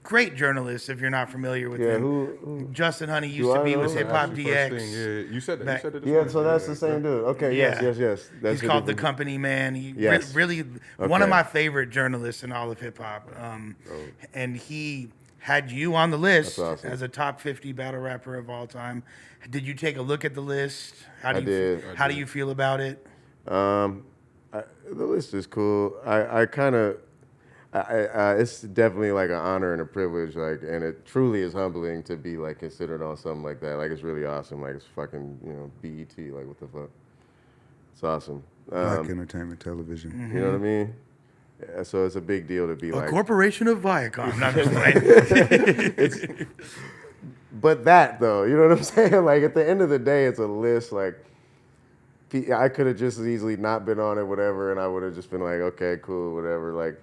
great journalist. If you're not familiar with Yeah. him, Who? Justin Hunt he used Do to I be know with him? Hip Hop Actually, first thing, DX. yeah, you said that. Back- You said it. this Yeah. morning. So that's the same dude. Okay. Yes. Yeah. Yes. That's He's a called the different- Company Man. He Yes. really one of Okay. my favorite journalists in all of hip hop. And he had you on the list That's awesome. as a top 50 battle rapper of all time. Did you take a look at the list? How do I you did. How do you feel about it? The list is cool. I kind of. It's definitely like an honor and a privilege, like, and it truly is humbling to be like considered on something like that. Like, it's really awesome. Like, it's fucking, BET. Like, what the fuck? It's awesome. Black entertainment television. You know what I mean? Yeah, so it's a big deal to be A like. corporation of Viacom. Not just playing. But that though, you know what I'm saying? Like at the end of the day, it's a list. Like I could have just as easily not been on it, whatever, and I would have just been like, okay, cool, whatever. Like,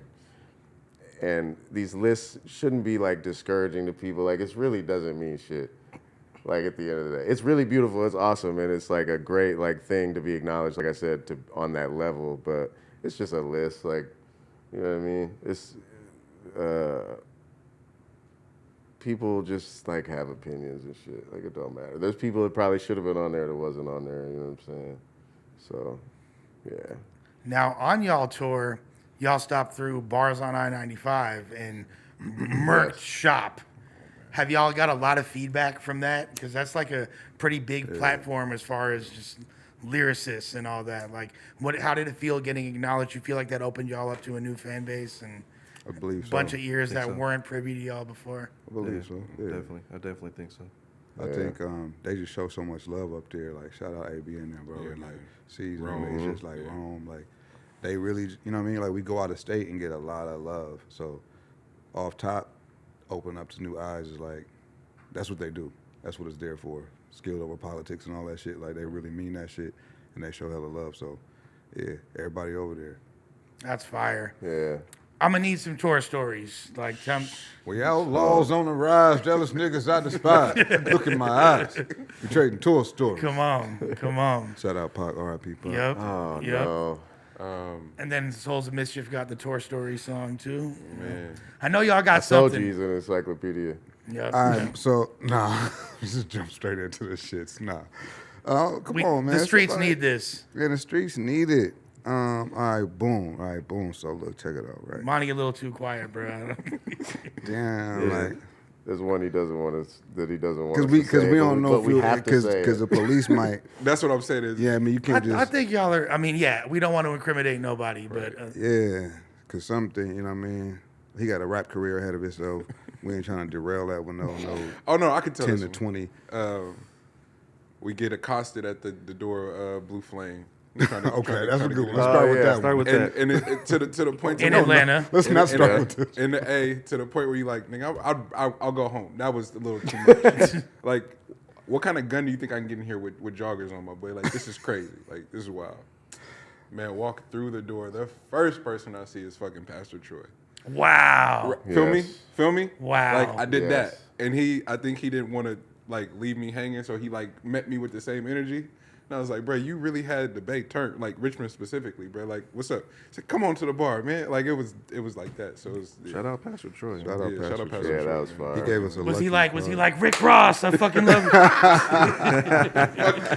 and these lists shouldn't be like discouraging to people. Like it really doesn't mean shit. Like at the end of the day, it's really beautiful. It's awesome, and it's like a great like thing to be acknowledged. Like I said, to on that level, but it's just a list. Like, you know what I mean? It's. People just like have opinions and shit. Like it don't matter. There's people that probably should have been on there that wasn't on there. You know what I'm saying? So, yeah. Now on y'all tour, y'all stopped through Bars on I-95 and Merch Yes. Shop. Have y'all got a lot of feedback from that? Because that's like a pretty big platform as far as just lyricists and all that. Like, how did it feel getting acknowledged? You feel like that opened y'all up to a new fan base and I believe a so. bunch of ears that so. weren't privy to y'all before? I believe so. Yeah. Definitely. I definitely think so. I think they just show so much love up there. Like shout out AB and them, bro. Yeah, and like man. C's Rome. and just like Rome. Like they really, you know what I mean? Like we go out of state and get a lot of love. So off top, open up to new eyes is like that's what they do. That's what it's there for. Skilled over politics and all that shit. Like they really mean that shit and they show hella love. So yeah, everybody over there. That's fire. Yeah. I'm gonna need some tour stories. Like, We outlaws on the rise, jealous niggas I despise. Look in my eyes. We trading tour stories. come on. Shout out Pac, R.I.P. Pac. Yep. Oh yep. no. And then Souls of Mischief got the Tour Story song too. Man, I know y'all got Told something. you he's an encyclopedia. Yep. All right, so nah, just jump straight into the shits. Nah, come on, man. The streets Somebody- need this. Yeah, the streets need it. All right, boom. So look, check it out, right? Monty, a little too quiet, bro. Damn, Yeah. like There's one he doesn't want us that he doesn't want. because we don't know if we have to say because the it. police might. that's what I'm saying. Is Yeah, I mean you can't just. I think y'all are. I mean, yeah, we don't want to incriminate nobody, but Yeah, because something, you know what I mean? He got a rap career ahead of it, so we ain't trying to derail that with no oh no, I can tell 10 this to one. 20. We get accosted at the door of Blue Flame. Trying to- Okay, trying to- that's a trying to good get one. in. Let's start with yeah, that start one. with And, that. and it, to the point in to Atlanta, Let's not start in, with this. in the A to the point where you like, nigga, I'll go home. That was a little too much. Like, what kind of gun do you think I can get in here with joggers on, my boy? Like, this is crazy. Like, this is wild. Man, walk through the door. The first person I see is fucking Pastor Troy. wow. Feel me? Yes. Feel me? Wow. Like I did Yes. that, and I think he didn't want to like leave me hanging, so he like met me with the same energy. And I was like, bro, you really had the Bay turned, like Richmond specifically, bro. Like, what's up? He said, come on to the bar, man. Like it was like that. So it was Shout out Pastor Troy. Shout out yeah, Pastor shout out Troy. Pastor Yeah, Troy, that was man. fun. He gave us a Was he lucky like? Was plug. he like Rick Ross? I fucking love.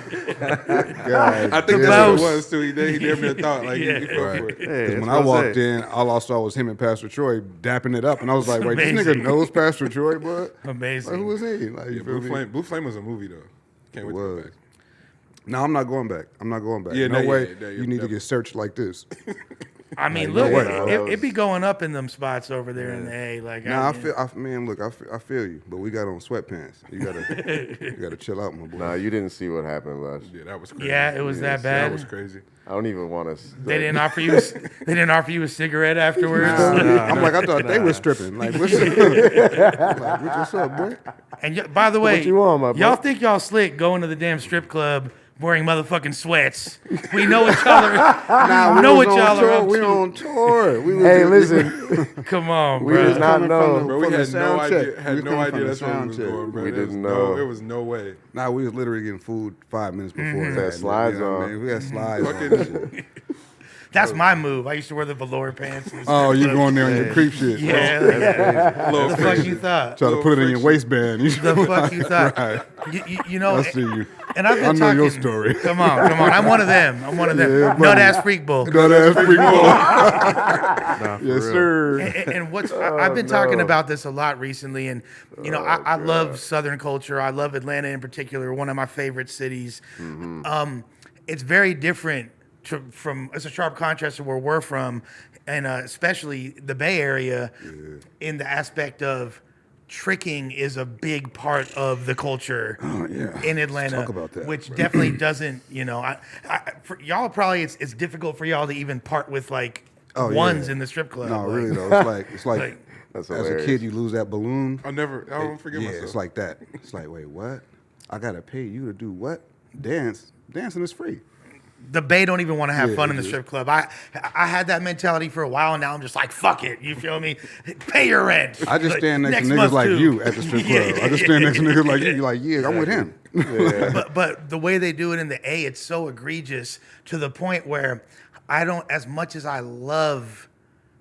God, I think The that's what boss. it was too. He damn near thought like Yeah. he fell for it. Hey, Because that's when what I walked say. in, all I saw was him and Pastor Troy dapping it up, and I was like, "Wait, this Amazing. nigga knows Pastor Troy, bud? Amazing. Like, who is he? Like, you Yeah, feel me? Blue Flame was a movie though. Can't wait to go was. back. No, I'm not going back. I'm not going back. Yeah, no no, way. yeah, yeah, you need to definitely. get searched like this. I mean, no look, way. it be going up in them spots over there in the A. Like, Nah, I feel you, but we got on sweatpants. You gotta chill out, my boy. Nah, you didn't see what happened, Lush. Yeah, that was crazy. yeah, it was that bad. That was crazy. I don't even want to. They didn't offer you. They didn't offer you a cigarette afterwards. I'm like, I thought they were stripping. Like, what's up? Like, what's up, boy? And by the way, you want, my y'all boy? think y'all slick going to the damn strip club wearing motherfucking sweats? We know what y'all are. Nah, we know was what on y'all tour. are up We to. on tour. We was Hey, just- listen, Come on, we bro. did not coming know. from Bro, we the had no sound idea. check. Had We no coming idea from the that's where we sound was check. going, bro. We There was didn't no- know. There was no way. Nah, we was literally getting food 5 minutes before that. Had slides You know what I on. mean? We had slides on. Fucking- and shit. That's my move. I used to wear the velour pants. in the Oh, strip you club. going there on your creep shit? Yeah. Little The fuck friction. you thought? Try to put it in your waistband. You The fuck you thought? Right. You know. I see you. And I've been I know talking. your story. Come on. I'm one of them. Yeah, Nut buddy. ass freak bull. Got ass freak boy. Nah, for Yes, real. sir. And what's I've been talking no. about this a lot recently, and you know I love Southern culture. I love Atlanta in particular, one of my favorite cities. It's very different from it's a sharp contrast to where we're from, and especially the Bay Area, in the aspect of tricking is a big part of the culture yeah. in Let's Atlanta, talk about that, which bro. definitely doesn't. You know, for y'all probably it's difficult for y'all to even part with like Oh, ones yeah. in the strip club. No, like- really though. It's like like, That's as a hilarious. kid you lose that balloon. I don't forget Yeah, myself. it's like that. It's like, wait, what? I gotta pay you to do what? Dance. Dancing is free. The Bay don't even want to have Yeah, fun in the it is. strip club. I had that mentality for a while, and now I'm just like, fuck it. You feel me? Pay your rent. I just Like, stand next to niggas month like too. you at the strip club. Yeah, I just stand next to niggas like you. You're like, yeah, I'm with him. But the way they do it in the A, it's so egregious to the point where I don't, as much as I love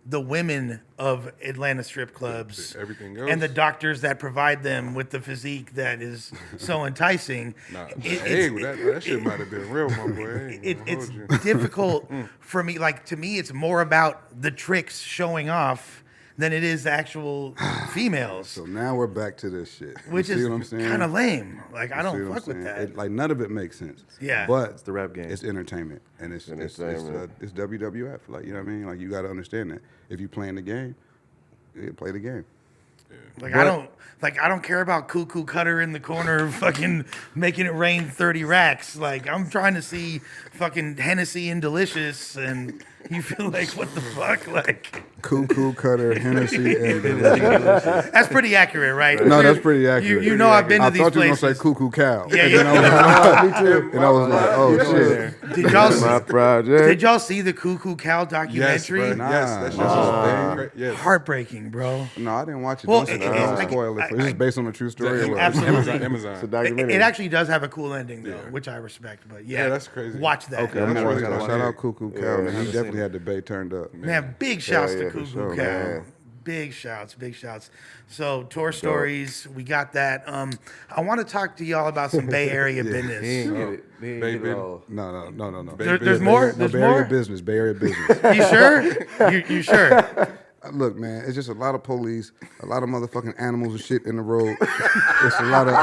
the women of Atlanta strip clubs Everything and the else? doctors that provide them with the physique that is so enticing. Nah, it- hey, it's- that shit might have been real, my boy. I ain't gonna it's hold you. difficult for me. Like, to me, it's more about the tricks showing off than it is the actual females, So now we're back to this shit. You which see is what I'm saying? kind of lame. Like, I You see don't what I'm fuck with saying? that. Like none of it makes sense. Yeah. but It's the rap game. It's entertainment, and it's Entertainment. it's WWF. Like, you know what I mean? Like, you got to understand that if you playing the game, yeah, play the game. Like, But- I don't care about Cuckoo Cutter in the corner fucking making it rain 30 racks. Like, I'm trying to see fucking Hennessy and Delicious, and you feel like, what the fuck? Like, Cuckoo Cutter, Hennessy, and Delicious. that's pretty accurate, right? No, that's pretty accurate. You know I've been to I these thought you were places. gonna say Cuckoo Cow. Yeah, and yeah. then I was like, and I was like, oh shit. Did y'all My project. did y'all see the Cuckoo Cow Yes, documentary? bro. Yes, that shit Nah. was yes. Heartbreaking, bro. No, I didn't watch it. Well, Don't like, spoil it. Is this based on a true story? or what? Absolutely. Amazon. It's a It, documentary. it actually does have a cool ending though, Yeah. which I respect. But yeah, Yeah, that's crazy. Watch that. Okay, I'm That's gonna watch really that. cool. Shout out Cuckoo Cow, man. I He haven't definitely seen had the bay turned up. Man, big shouts yeah, to for Cuckoo sure, Cow. man. Big shouts, big shouts. So tour stories, we got that. I want to talk to y'all about some Bay Area He business. ain't get it. He ain't get Baby. it all. No. There's more. No, There's Bay Area more. business. Bay Area business. You sure? You sure? Look, man, it's just a lot of police, a lot of motherfucking animals and shit in the road. It's a lot of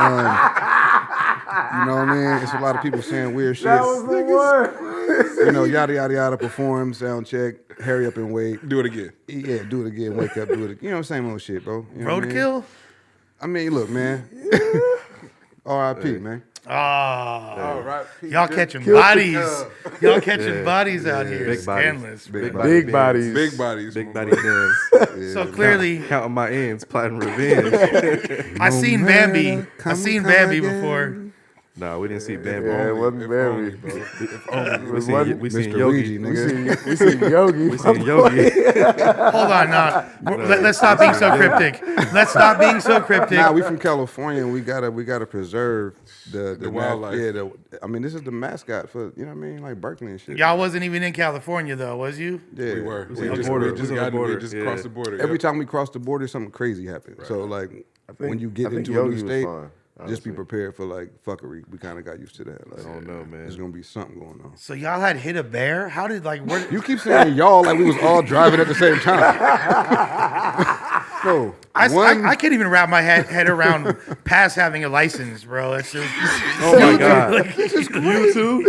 you know what I mean? It's a lot of people saying weird shit. That was the one. You know, yada yada yada. Perform, sound check, hurry up and wait. Do it again. Yeah, do it again. Wake up, do it. You know, same old shit, bro. You know what I mean? Roadkill? I mean, look, man. R.I.P. man. Oh, right. y'all catching bodies. Y'all catching bodies out here. Big bodies. Scandalous. Big bro. Big bodies. Big bodies. Big my body boy. dance. So clearly, Counting my ends, plotting revenge. I seen matter, Bambi. I come seen come Bambi again. before. No, we didn't see Bambi. Yeah, it wasn't If very. only, bro. If only. We seen, we seen Mr. Yogi. Ouija, nigga. We seen Yogi. We seen Yogi. Hold on, now. Let's stop being so cryptic. Let's stop being so cryptic. Nah, we from California, and we gotta preserve the wildlife. I mean, this is the mascot for, you know what I mean, like Berkeley and shit. Y'all wasn't even in California though, was you? Yeah. We were. on the border. We just We on the border. just Yeah. crossed the border. Every Yep. time we cross the border, something crazy happens. So like, when you get I think into a Yogi new was state, fine, just be honestly. prepared for like fuckery. We kind of got used to that. Like, I don't know, man. There's gonna be something going on. So y'all had hit a bear? How did where? You keep saying y'all like we was all driving at the same time. No, I can't even wrap my head around past having a license, bro. It's just, Oh my God. You too?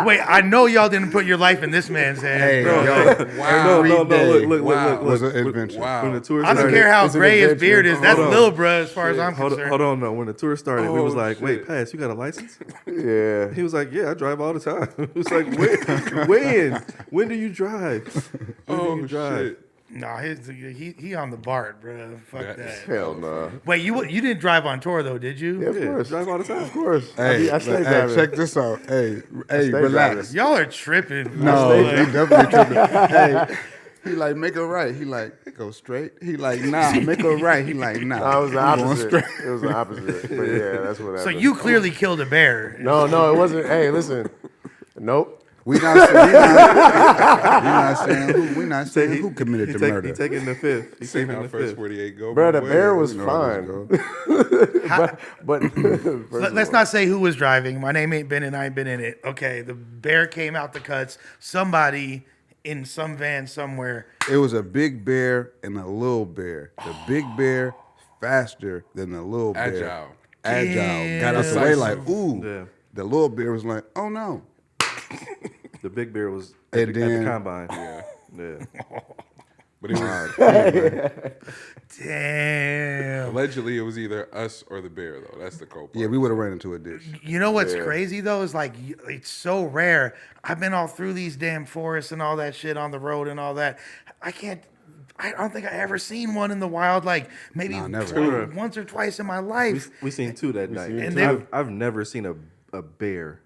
wait, I know y'all didn't put your life in this man's hands, Hey, bro. yo, Wow. No, day look. was an adventure. Wow. When the tour I don't started, care how It's an gray his adventure. beard is. That's Hold on. Lil Bruh as far as I'm hold concerned. on, no. When the tour started, we was Oh, like, wait, shit. Pass, you got a license? Yeah. He was like, yeah, I drive all the time. It was like, when do you drive? When do Oh, you drive? shit. Nah, he on the BART, bro. Fuck That's- that. Hell no. Wait, you didn't drive on tour though, did you? Yeah, of Yeah, course. drive all the time. Of course. Hey, I stay hey, driving. check this out. Hey, relax. Y'all are tripping. No, bro. he definitely tripping. Hey, he like make a right. He like go straight. He like nah, make a right. He like nah. No, it was the I'm going opposite. straight. It was the opposite. But yeah, that's what happened. So you clearly killed a bear. No, it wasn't. Hey, listen. Nope. We not saying who committed the murder. He taking the fifth. He See taking how the first fifth. 48 go. Bro, my the boy. bear was You know how this fine. go. But Let's not say who was driving. My name ain't been in. I ain't been in it. Okay, the bear came out the cuts. Somebody in some van somewhere. It was a big bear and a little bear. The big bear faster than the little bear. Agile. Got out the way like ooh. Yeah. The little bear was like oh no. The big bear was And at the then- combine. Yeah. Yeah. But it was Damn. allegedly it was either us or the bear though. That's the cold part. Yeah, we would have ran into a ditch. You know what's crazy though is like it's so rare. I've been all through these damn forests and all that shit on the road and all that. I don't think I ever seen one in the wild. Like maybe Nah, never. once or twice in my life. We seen two that night. two. And And I've never seen a bear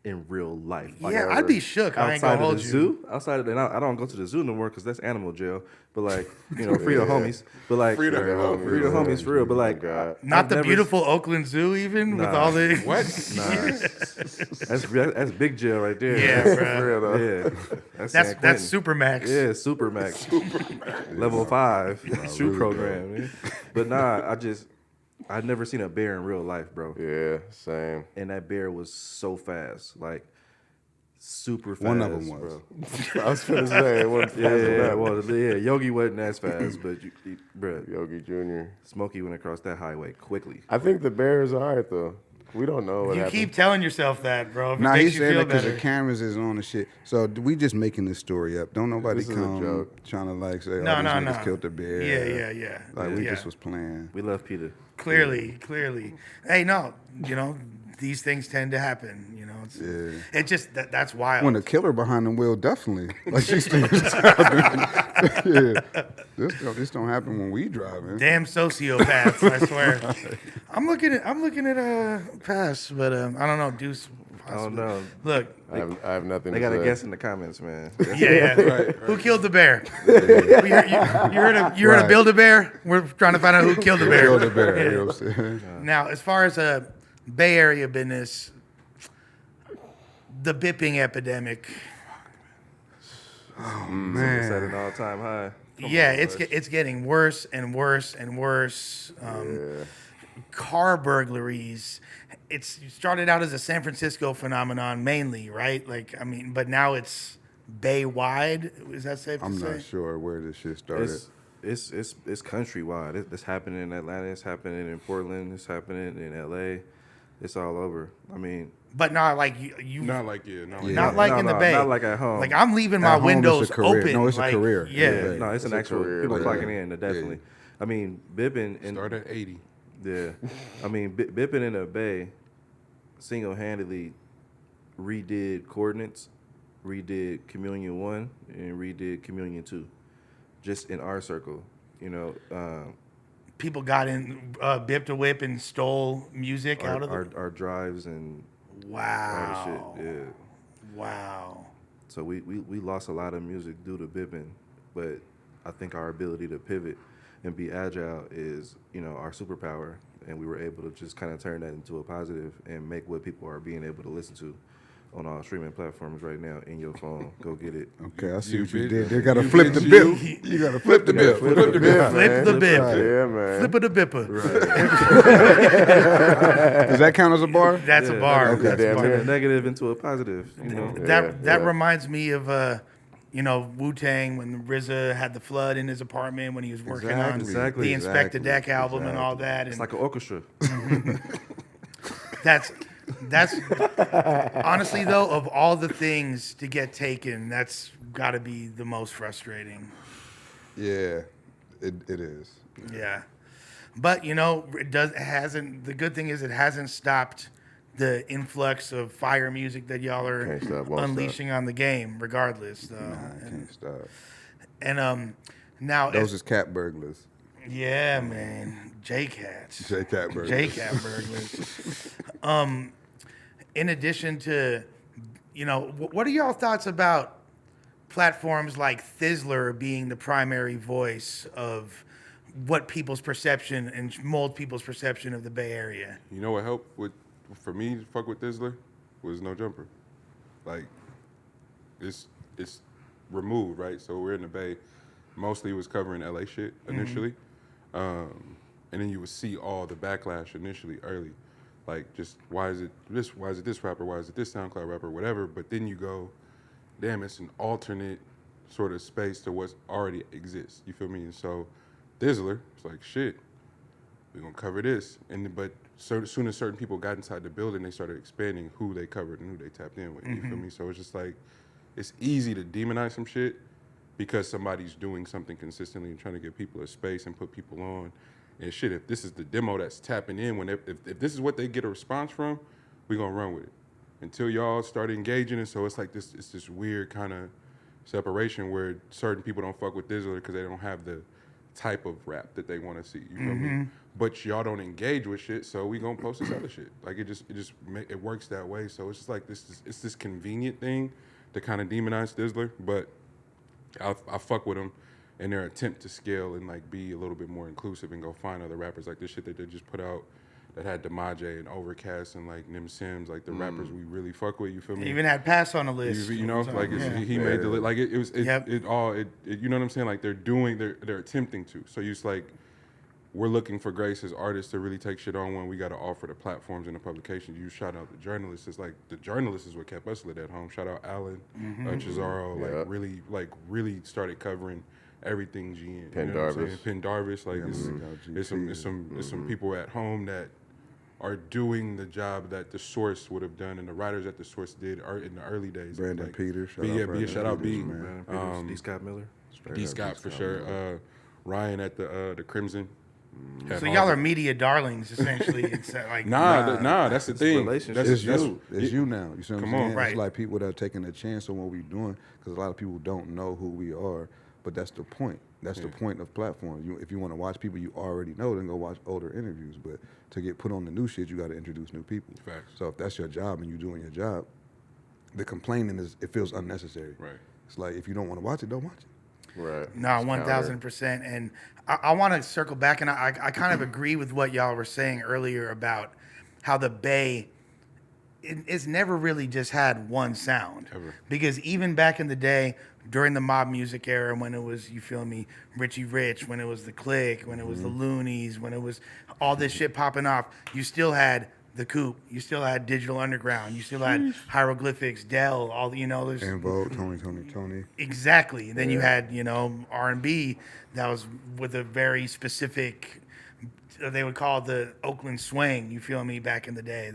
in real life. Yeah, I'd be shook. I ain't gonna Outside hold of the you. zoo, outside of, and I don't go to the zoo no more because that's animal jail. But like, you know, free the homies. But like, Free the free the homies for real. But like, God. Not I've the never- beautiful Oakland Zoo, even with Nah. all the What? That's big jail right there. Yeah, That's, bro. For real, though. yeah. That's San Quentin. super max. Yeah, super max. Level 5 shoe really, program. Man. But nah, I'd never seen a bear in real life, bro. Yeah, same. And that bear was so fast, like super fast. One of 'em was. bro. I was gonna say it wasn't fast Yeah, enough. well, yeah, Yogi wasn't as fast, but bro, Yogi Jr. Smokey went across that highway quickly. I think the bear is all right though. We don't know what You happened. keep telling yourself that, bro. If it Nah, he makes you said feel that because better. the cameras is on the shit. So we just making this story up. Don't nobody This is a come joke. trying to like say, No, oh, no, these niggas no. killed the bear. Yeah. Like we Yeah. just was playing. We love Peter. Clearly. Hey, no, these things tend to happen. It just that's wild. When the killer behind the wheel, definitely. Like she's thinking, yeah. This don't happen when we driving. Damn sociopaths, I swear. I'm looking at pass, but I don't know. Deuce I don't know. Look, I have nothing They to got to say. guess in the comments, man. yeah. Who killed the bear? You heard of Build-A-Bear? We're trying to find out who killed the bear. Kill the bear. Yeah. You know what I'm saying? Now, as far as a Bay Area business, the Bipping Epidemic. It's at an all-time high. It's getting worse and worse and worse. Car burglaries. It started out as a San Francisco phenomenon mainly, right? Like, I mean, but now it's Bay-wide. Is that safe to say? I'm not sure where this shit started. It's countrywide. It's happening in Atlanta. It's happening in Portland. It's happening in L.A. It's all over. I mean, But not like you Not like not like in the Bay. Not like at home. Like I'm leaving my At home, it's a windows career. open. No, it's a like, career. Yeah. No, it's an actual career, people yeah. clocking in. Definitely. I mean, Bipping and Start at 80. yeah. I mean, Bipping in the Bay single-handedly redid Coordinates, redid Communion 1, and redid Communion 2, just in our circle. You know, People got in, bipped a whip and stole music out of our drives and all Wow. the shit. Yeah. Wow. So we lost a lot of music due to Bipping, but I think our ability to pivot and be agile is, you know, our superpower, and we were able to just kind of turn that into a positive and make what people are being able to listen to on all streaming platforms right now in your phone. Go get it. Okay, I see You what you bitch. did. They got to You flip the bitch, bip. You got to flip the bip. Flip the bip. Flip the bip. Yeah, man. Flip of the bipper. Does that count as a bar? That's a Yeah, bar. okay. That's a Damn bar. near. Turn a negative into a positive. You know. That reminds me of Wu-Tang when RZA had the flood in his apartment when he was working on Exactly. the Inspect the Exactly. Deck album and all that. And It's like an orchestra. that's honestly though, of all the things to get taken, that's got to be the most frustrating. Yeah, it is. Yeah, but it hasn't. The good thing is it hasn't stopped the influx of fire music that y'all are Can't stop, won't unleashing on the game, regardless. Though. I can't stop. And now, Those is cat burglars. yeah, man, J-Cats. J-Cat burglars. J-Cat burglars. In addition to, what are y'all thoughts about platforms like Thizzler being the primary voice of what people's perception and mold people's perception of the Bay Area? You know what helped for me to fuck with Thizzler was No Jumper. Like, it's removed, right? So we're in the Bay. Mostly it was covering LA shit initially. And then you would see all the backlash initially early. Like, just why is it this rapper, why is it this SoundCloud rapper, whatever. But then you go, damn, it's an alternate sort of space to what already exists. You feel me? And so Thizzler, it's like, shit, we're gonna cover this. But as soon as certain people got inside the building, they started expanding who they covered and who they tapped in with. You feel me? So it's just like, it's easy to demonize some shit because somebody's doing something consistently and trying to give people a space and put people on. And shit, if this is the demo that's tapping in, if this is what they get a response from, we gonna run with it until y'all start engaging. And so it's like it's this weird kind of separation where certain people don't fuck with Thizzler because they don't have the type of rap that they want to see. You feel me? But y'all don't engage with shit, so we gonna post this other shit. Like it works that way. So it's just like it's this convenient thing to kind of demonize Thizzler, but I fuck with them in their attempt to scale and like be a little bit more inclusive and go find other rappers like this shit that they just put out that had Demaje and Overcast and like Nim Sims, like the rappers we really fuck with. You feel me? Even had Pass on the list. He made the like it was Yep. you know what I'm saying? Like they're attempting to. So it's like we're looking for grace as artists to really take shit on when we got to offer the platforms and the publications. You shout out the journalists. It's like the journalists is what kept us lit at home. Shout out Alan, Cesaro, Yep. really started covering everything GN. Penn you know what I'm Darvis. saying? Penn Darvis, like it's some people at home that are doing the job that the Source would have done and the writers at the Source did in the early days. Brandon like, Peters. Shout out B. D. Scott Miller. D. Scott for sure. Ryan at the Crimson. So y'all are media darlings, essentially. It's like Nah, that's the thing. relationships. It's you. It's you now. You see what I'm Come on. saying? Right. It's like people that are taking a chance on what we're doing because a lot of people don't know who we are. But But that's the point. That's the point of platforms. If you want to watch people you already know, then go watch older interviews. But to get put on the new shit, you got to introduce new people. Facts. So if that's your job and you're doing your job, the complaining it feels unnecessary. Right. It's like if you don't want to watch it, don't watch it. Right. No, It's 1,000%. And I want to circle back, and I kind of agree with what y'all were saying earlier about how the Bay it's never really just had one sound. Ever. Because even back in the day, during the mob music era, when it was, you feel me, Richie Rich, when it was the Click, when it was the Loonies, when it was all this shit popping off, you still had the Coop, you still had Digital Underground, you still had Hieroglyphics, Dell, all there's And Vogue, Tony. exactly. Then you had R&B that was with a very specific. They would call it the Oakland swing. You feel me? Back in the day,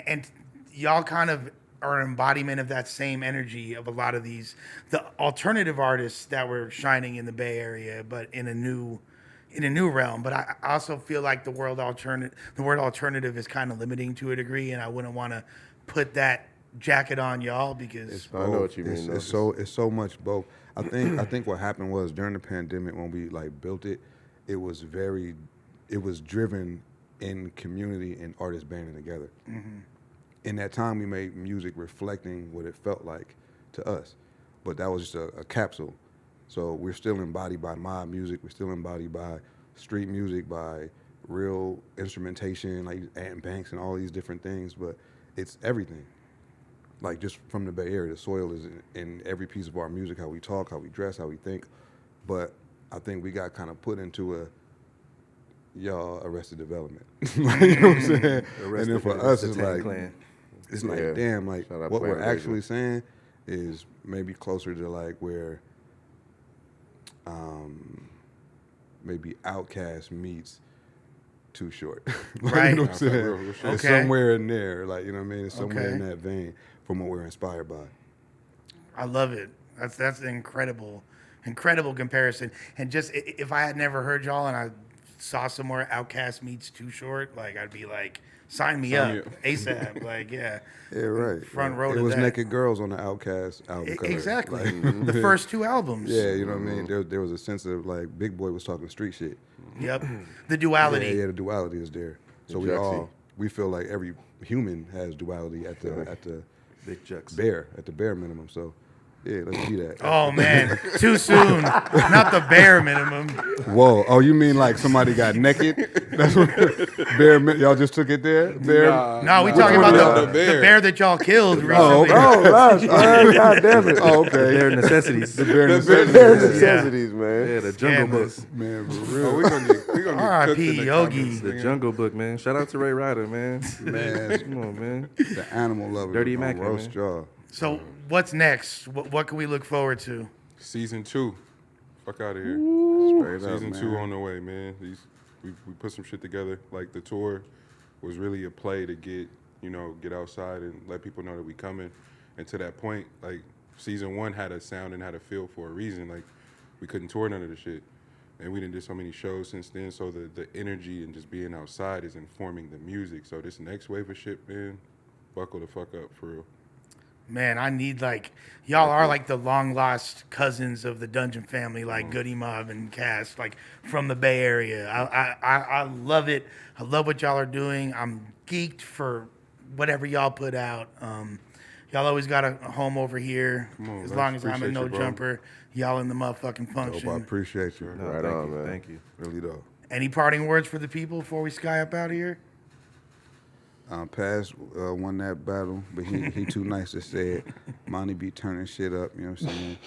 and y'all kind of are an embodiment of that same energy of a lot of the alternative artists that were shining in the Bay Area, but in a new realm. But I also feel like the word alternative is kind of limiting to a degree, and I wouldn't want to put that jacket on y'all because I know what you mean. It's so much both. I think what happened was during the pandemic when we built it, it was driven in community and artists banding together. Mm-hmm. In that time, we made music reflecting what it felt like to us, but that was just a capsule. So we're still embodied by mob music. We're still embodied by street music, by real instrumentation, like Ant Banks and all these different things. But it's everything. Like just from the Bay Area, the soil is in every piece of our music, how we talk, how we dress, how we think. But I think we got kind of put into Arrested Development. Like, you know what I'm saying? And then for us, it's like, damn, like Shout out what we're Planet actually saying is maybe closer to like where maybe Outkast meets Too Short. Like, Right. you know what I'm saying? Real shit. It's Okay. somewhere in there, like, you know what I mean? It's somewhere in Okay. that vein from what we're inspired by. I love it. That's an incredible comparison. And just if I had never heard y'all and I saw somewhere Outkast meets Too Short, like I'd be like, sign me up ASAP. Like, yeah. Yeah, right. Front row It to was that. Naked Girls on the Outkast album cover. Exactly. Like, The first two albums. yeah, you know what I mean? There was a sense of like Big Boy was talking street shit. Yep. The duality. Yeah, the duality is there. So we feel like every human has duality at the Big Jucks. bare minimum. So yeah, let's be that. Oh man, too soon. Not the bare minimum. Whoa! Oh, you mean like somebody got naked? That's what y'all just took it there. Bare. No, we talking one about is the bear? bear that y'all killed recently. Oh, okay. God damn it. Oh, okay. Their necessities. The bare There's necessities. necessities, man. Yeah, the Jungle Book. Scammers. Man, for Oh, real. we gonna get cooked in R.I.P. the Yogi. comments, The nigga. Jungle Book, man. Shout out to Ray Ryder, man. Man, Come on, man. the animal lover. Dirty gonna Mac, roast man. y'all. So what's next? What can we look forward to? Season 2. Fuck out of here. Straight up, Season man. 2 on the way, man. We put some shit together. Like the tour was really a play to get outside and let people know that we coming. And to that point, like season 1 had a sound and had a feel for a reason. Like we couldn't tour none of the shit. And we didn't do so many shows since then. So the energy and just being outside is informing the music. So this next wave of shit, man, buckle the fuck up for real. Man, I need y'all are like the long lost cousins of the Dungeon family, like Goody Mob and Cass, like from the Bay Area. I love it. I love what y'all are doing. I'm geeked for whatever y'all put out. Y'all always got a home over here. Come on, As man. long as I'm a Appreciate no you, bro. jumper, y'all in the motherfucking Dope, I function. appreciate you. No, Right thank on, you. man. Thank you. Really though. Any parting words for the people before we sky up out of here? Paz won that battle, but he too nice to say it. Monty be turning shit up, you know what I'm saying?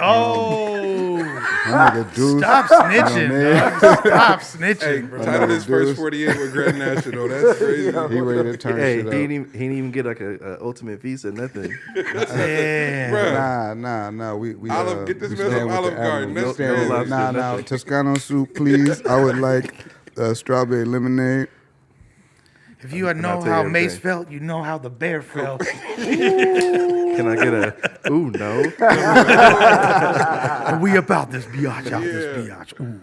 Oh, My nigga Deuce, stop snitching, dog. Stop snitching, bro. Title this first Deuce. 48 with Grand Nationxl. That's crazy. he ready to turn Hey, shit he up. didn't even get like a ultimate visa, nothing. Damn. Bruh. Nah. We Olive- get this we man stand some with Olive the Garden. animals. Let's We stand go. with- Nah. Toscano soup, please. I would like strawberry lemonade. If you had Can I known tell you how Mace everything? felt, you know how the bear felt. Can I get a? Ooh, no. We about this biatch out this Yeah. biatch. Ooh.